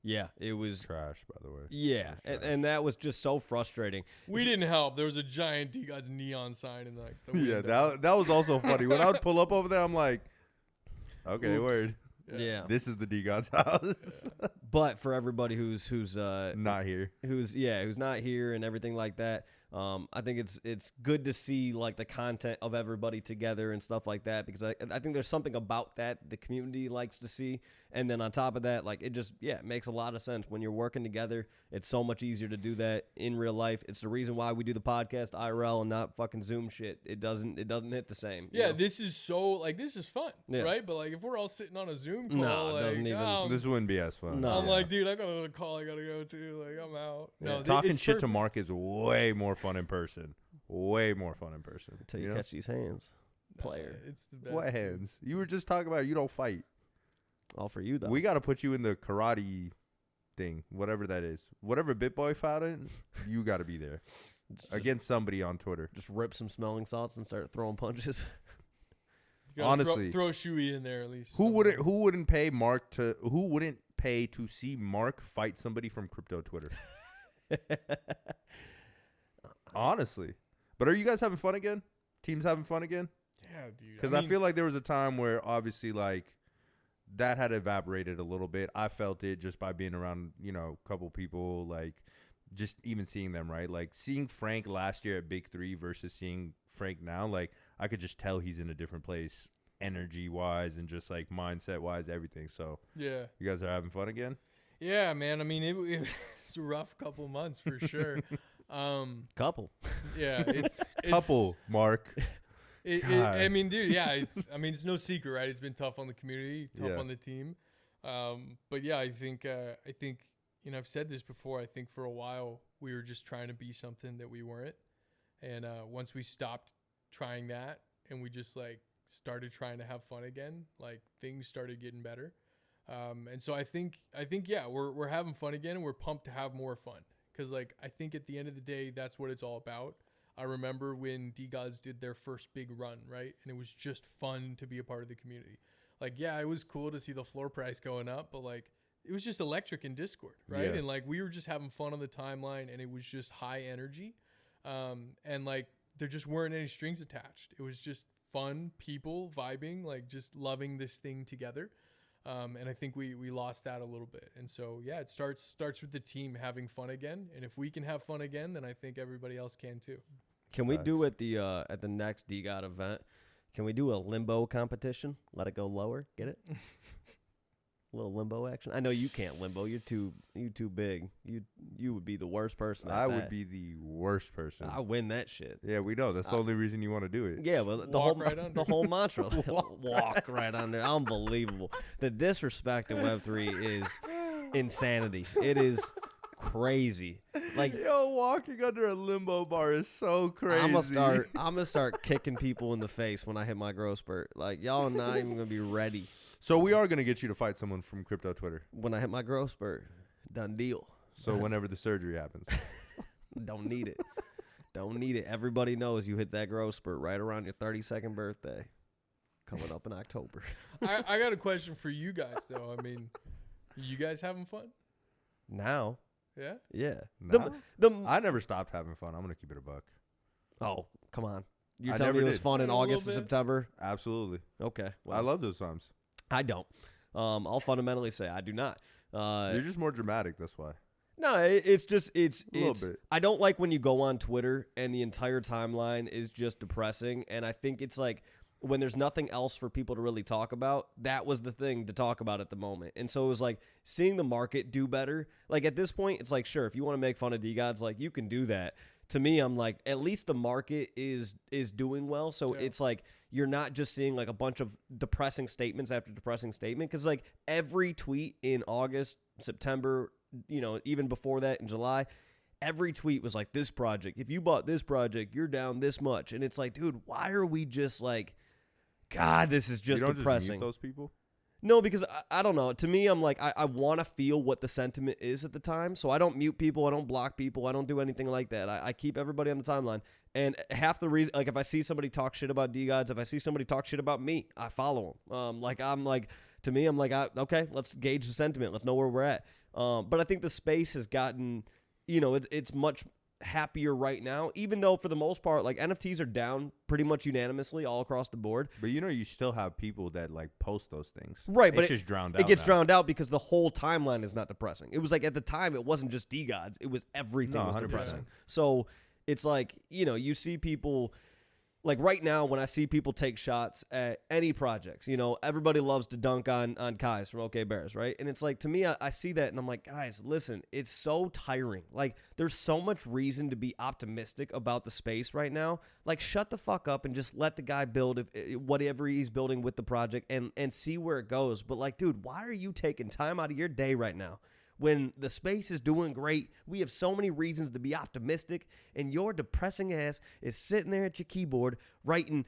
yeah, it was trash, by the way. Yeah, and that was just so frustrating. We didn't help. There was a giant DeGods neon sign in like the window. Yeah, that was also funny. When I would pull up over there, I'm like, okay, word. Yeah. This is the DeGods house. But for everybody who's not here, who's not here and everything like that, I think it's good to see like the content of everybody together and stuff like that, because I think there's something about that the community likes to see. And then on top of that, like it just, it makes a lot of sense when you're working together. It's so much easier to do that in real life. It's the reason why we do the podcast IRL and not fucking Zoom shit. It doesn't hit the same. Yeah, this is so like this is fun, right? But like if we're all sitting on a Zoom call, no, it doesn't even. This wouldn't be as fun. No. I'm like, dude, I got a call I gotta go to. Like I'm out. Yeah. No, talking shit to Marc is way more fun in person. Way more fun in person. Until you catch these hands, player. It's the best. What hands? You were just talking about you don't fight. All for you though. We got to put you in the karate thing, whatever that is. Whatever BitBoy fought in, you got to be there against somebody on Twitter. Just rip some smelling salts and start throwing punches. Honestly, throw Shuey in there at least. Who wouldn't pay to see Marc fight somebody from crypto Twitter? Honestly. But are you guys having fun again? Teams having fun again? Yeah, dude. Because I feel like there was a time where obviously like that had evaporated a little bit. I felt it just by being around, a couple people, like just even seeing them, right? Like seeing Frank last year at Big 3 versus seeing Frank now, like I could just tell he's in a different place energy-wise and just like mindset-wise, everything. So yeah, you guys are having fun again? Yeah, man. I mean, it's a rough couple months for sure. Couple. Yeah, it's couple, Marc. I mean, dude, yeah, it's no secret, right? It's been tough on the community, tough on the team. But yeah, I think I've said this before. I think for a while we were just trying to be something that we weren't. And once we stopped trying that and we just like started trying to have fun again, like things started getting better. And so I think yeah, we're having fun again and we're pumped to have more fun. Cause like, I think at the end of the day, that's what it's all about. I remember when DeGods did their first big run, right? And it was just fun to be a part of the community. Like, yeah, it was cool to see the floor price going up, but like, it was just electric in Discord, right? Yeah. And like, we were just having fun on the timeline and it was just high energy. And like, there just weren't any strings attached. It was just fun people vibing, like just loving this thing together. And I think we lost that a little bit. And so, yeah, it starts with the team having fun again. And if we can have fun again, then I think everybody else can too. Can we do at the next DeGod event? Can we do a limbo competition? Let it go lower. Get it? little limbo action. I know you can't limbo. You're too big. You would be the worst person. I would be the worst person. I win that shit. Yeah, we know. That's the only reason you want to do it. Yeah, well, the whole mantra. Walk right under. Unbelievable. The disrespect in Web3 is insanity. It is crazy. Like, yo, walking under a limbo bar is so crazy. I'm gonna start kicking people in the face when I hit my growth spurt. Like, y'all are not even gonna be ready. So we are gonna get you to fight someone from crypto Twitter When I hit my growth spurt, done deal. So whenever the surgery happens. Don't need it. Don't need it. Everybody knows you hit that growth spurt right around your 32nd birthday, coming up in October. I got a question for you guys, though. I mean, you guys having fun? Now. Yeah? Yeah. No? I never stopped having fun. I'm going to keep it a buck. Oh, come on. You're I telling me never it was did. fun in A August little and bit. September? Absolutely. Okay. I love those times. I don't. I'll fundamentally say I do not. You're just more dramatic. That's why. No, it's just it's A little bit. I don't like when you go on Twitter and the entire timeline is just depressing, and I think it's like when there's nothing else for people to really talk about, that was the thing to talk about at the moment. And so it was like seeing the market do better. Like at this point, it's like, sure, if you want to make fun of DeGods, like you can do that. To me, I'm like, at least the market is doing well. So it's like you're not just seeing like a bunch of depressing statements after depressing statement. Because like every tweet in August, September, even before that in July, every tweet was like, this project, if you bought this project, you're down this much. And it's like, dude, why are we just like, God, this is just you don't depressing. Just mute those people? No, because I don't know. To me, I'm like, I want to feel what the sentiment is at the time. So I don't mute people. I don't block people. I don't do anything like that. I keep everybody on the timeline. And half the reason, like if I see somebody talk shit about DeGods, if I see somebody talk shit about me, I follow them. To me, I'm like, okay, let's gauge the sentiment. Let's know where we're at. But I think the space has gotten, it's much happier right now, even though for the most part, like NFTs are down pretty much unanimously all across the board. But you still have people that like post those things. Right, but it's just drowned out. It gets now. drowned out because the whole timeline is not depressing. It was like at the time, it wasn't just DeGods. It was everything was 100%. depressing. So it's like, you see people, like right now when I see people take shots at any projects, everybody loves to dunk on Kai's from OK Bears, right? And it's like, to me, I see that and I'm like, guys, listen, it's so tiring. Like there's so much reason to be optimistic about the space right now. Like shut the fuck up and just let the guy build whatever he's building with the project and see where it goes. But like, dude, why are you taking time out of your day right now? When the space is doing great, we have so many reasons to be optimistic, and your depressing ass is sitting there at your keyboard writing,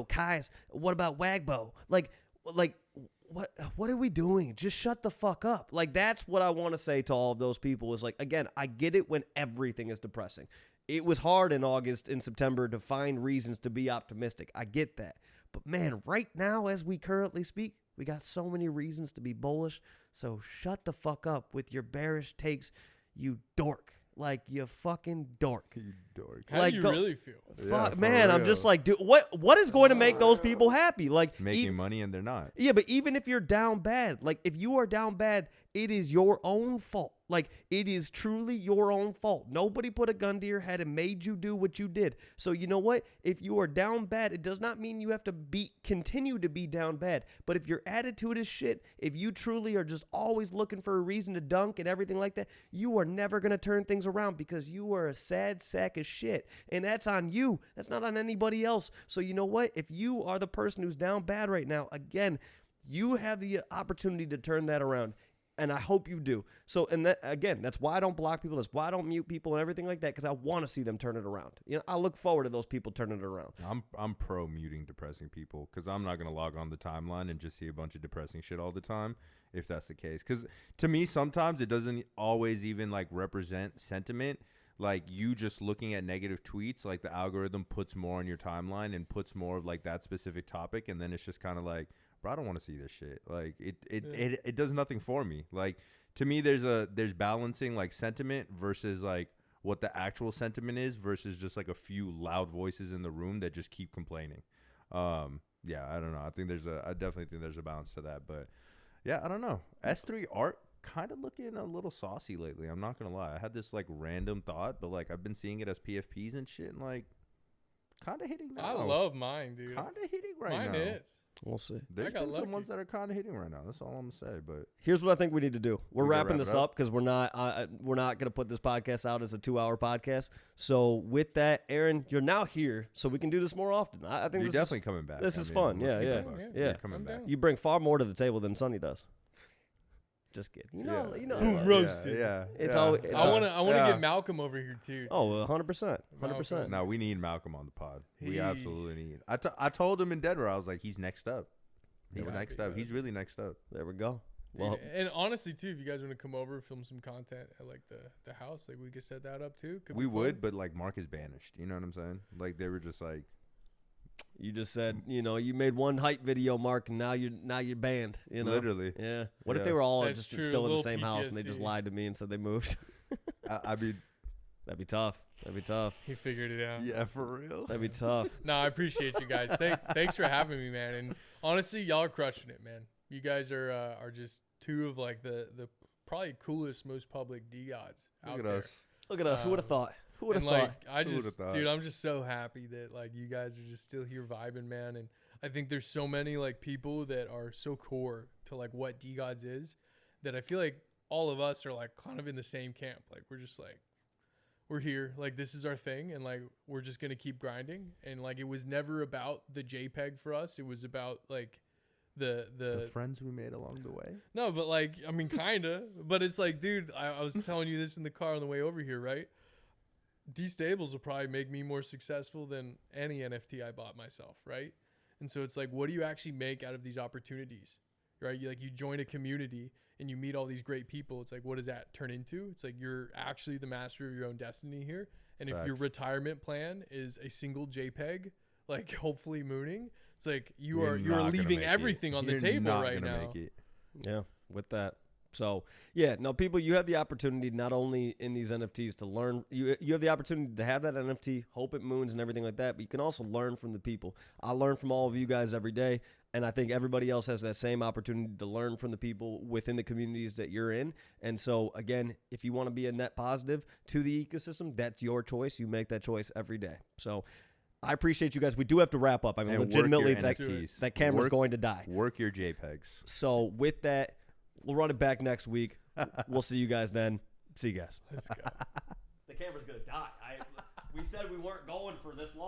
Kai's, what about Wagbo? Like, what are we doing? Just shut the fuck up. Like, that's what I want to say to all of those people is like, again, I get it when everything is depressing. It was hard in August and September to find reasons to be optimistic. I get that. But man, right now, as we currently speak, we got so many reasons to be bullish. So shut the fuck up with your bearish takes, you dork. Like, you fucking dork. You dork. How do you really feel? Fuck, Yeah, man, I'm just like, dude, what is going to make those people happy? Like making money and they're not. Yeah, but even if you're down bad, like if you are down bad, it is your own fault. Like it is truly your own fault. Nobody put a gun to your head and made you do what you did. So you know what? If you are down bad, it does not mean you have to continue to be down bad. But if your attitude is shit, if you truly are just always looking for a reason to dunk and everything like that, you are never going to turn things around because you are a sad sack of shit. And that's on you. That's not on anybody else. So you know what? If you are the person who's down bad right now, again, you have the opportunity to turn that around. And I hope you do. So, and that, again, that's why I don't block people. That's why I don't mute people and everything like that, because I want to see them turn it around. I look forward to those people turning it around. I'm pro muting depressing people because I'm not going to log on the timeline and just see a bunch of depressing shit all the time if that's the case. Because to me, sometimes it doesn't always even like represent sentiment. Like you just looking at negative tweets, like the algorithm puts more on your timeline and puts more of like that specific topic. And then it's just kind of like, bro, I don't want to see this shit. Like it does nothing for me. Like to me, there's balancing like sentiment versus like what the actual sentiment is versus just like a few loud voices in the room that just keep complaining. Yeah, I don't know. I definitely think there's a balance to that. But yeah, I don't know. S3 art kind of looking a little saucy lately. I'm not gonna lie. I had this like random thought, but like I've been seeing it as PFPs and shit, and like Kind of hitting now. I love mine, dude. Kind of hitting right mine now. is. We'll see. There's got been some lucky. ones that are kind of hitting right now. That's all I'm gonna say. But Here's what I think we need to do. We're We gotta wrapping wrap this it up because we're not going to put this podcast out as a 2-hour podcast. So with that, Aaron, you're now here, so we can do this more often. I think you're this definitely coming back. this I is mean, fun. let's Yeah, keep yeah, it buck. yeah. You're coming I'm back. down. you bring far more to the table than Sonny does. Just kidding. You know, Boom, like, roasted. Yeah. It's yeah. always- it's I want to Yeah. get Malcolm over here too. Oh, 100%. 100%. No, we need Malcolm on the pod. We He- absolutely need. I told him in Denver, I was like, he's next up. He's Yeah. next up. He's really next up. There we go. Dude, Well, and honestly too, if you guys want to come over, film some content at like the house, like we could set that up too. Could We be fun. would, but like Marc is banished. You know what I'm saying? Like they were just like, you just said, you made one hype video, Mark, and now you're banned. You know, literally. Yeah. What if Yeah. they were all That's just true. still in the Little same house and they just PTSD. lied to me and said they moved? I mean, That'd be tough. That'd be tough. He figured it out. yeah, for real. That'd be tough. No, I appreciate you guys. Thanks for having me, man. And honestly, y'all are crushing it, man. You guys are just two of like the probably coolest, most public DeGods out Look at there. us. Look at us. Who would have thought? Who would have And thought? like I Who would've just, thought? dude, I'm just so happy that like you guys are just still here vibing, man. And I think there's so many like people that are so core to like what DeGods is that I feel like all of us are like kind of in the same camp. Like we're just like we're here, like this is our thing, and like we're just gonna keep grinding. And like it was never about the JPEG for us. It was about like the friends we made along the way. no, but like I mean kinda. But it's like, dude, I was telling you this in the car on the way over here, right? DeStables will probably make me more successful than any NFT I bought myself, right? And so it's like, what do you actually make out of these opportunities, right? You join a community and you meet all these great people. It's like, what does that turn into? It's like you're actually the master of your own destiny here. And if your Facts. retirement plan is a single JPEG, like hopefully mooning, it's like you You're are not gonna leaving make everything it. on the You're table not right gonna now. Make it. Yeah, with that. So, yeah, no, people, you have the opportunity not only in these NFTs to learn, you have the opportunity to have that NFT, hope it moons and everything like that, but you can also learn from the people. I learn from all of you guys every day, and I think everybody else has that same opportunity to learn from the people within the communities that you're in. And so, again, if you want to be a net positive to the ecosystem, that's your choice. You make that choice every day. So, I appreciate you guys. We do have to wrap up. I mean, And work legitimately, your that NFTs. camera's Work- going to die. Work your JPEGs. So, with that, we'll run it back next week. We'll see you guys then. See you guys. Let's go. The camera's going to die. We said we weren't going for this long.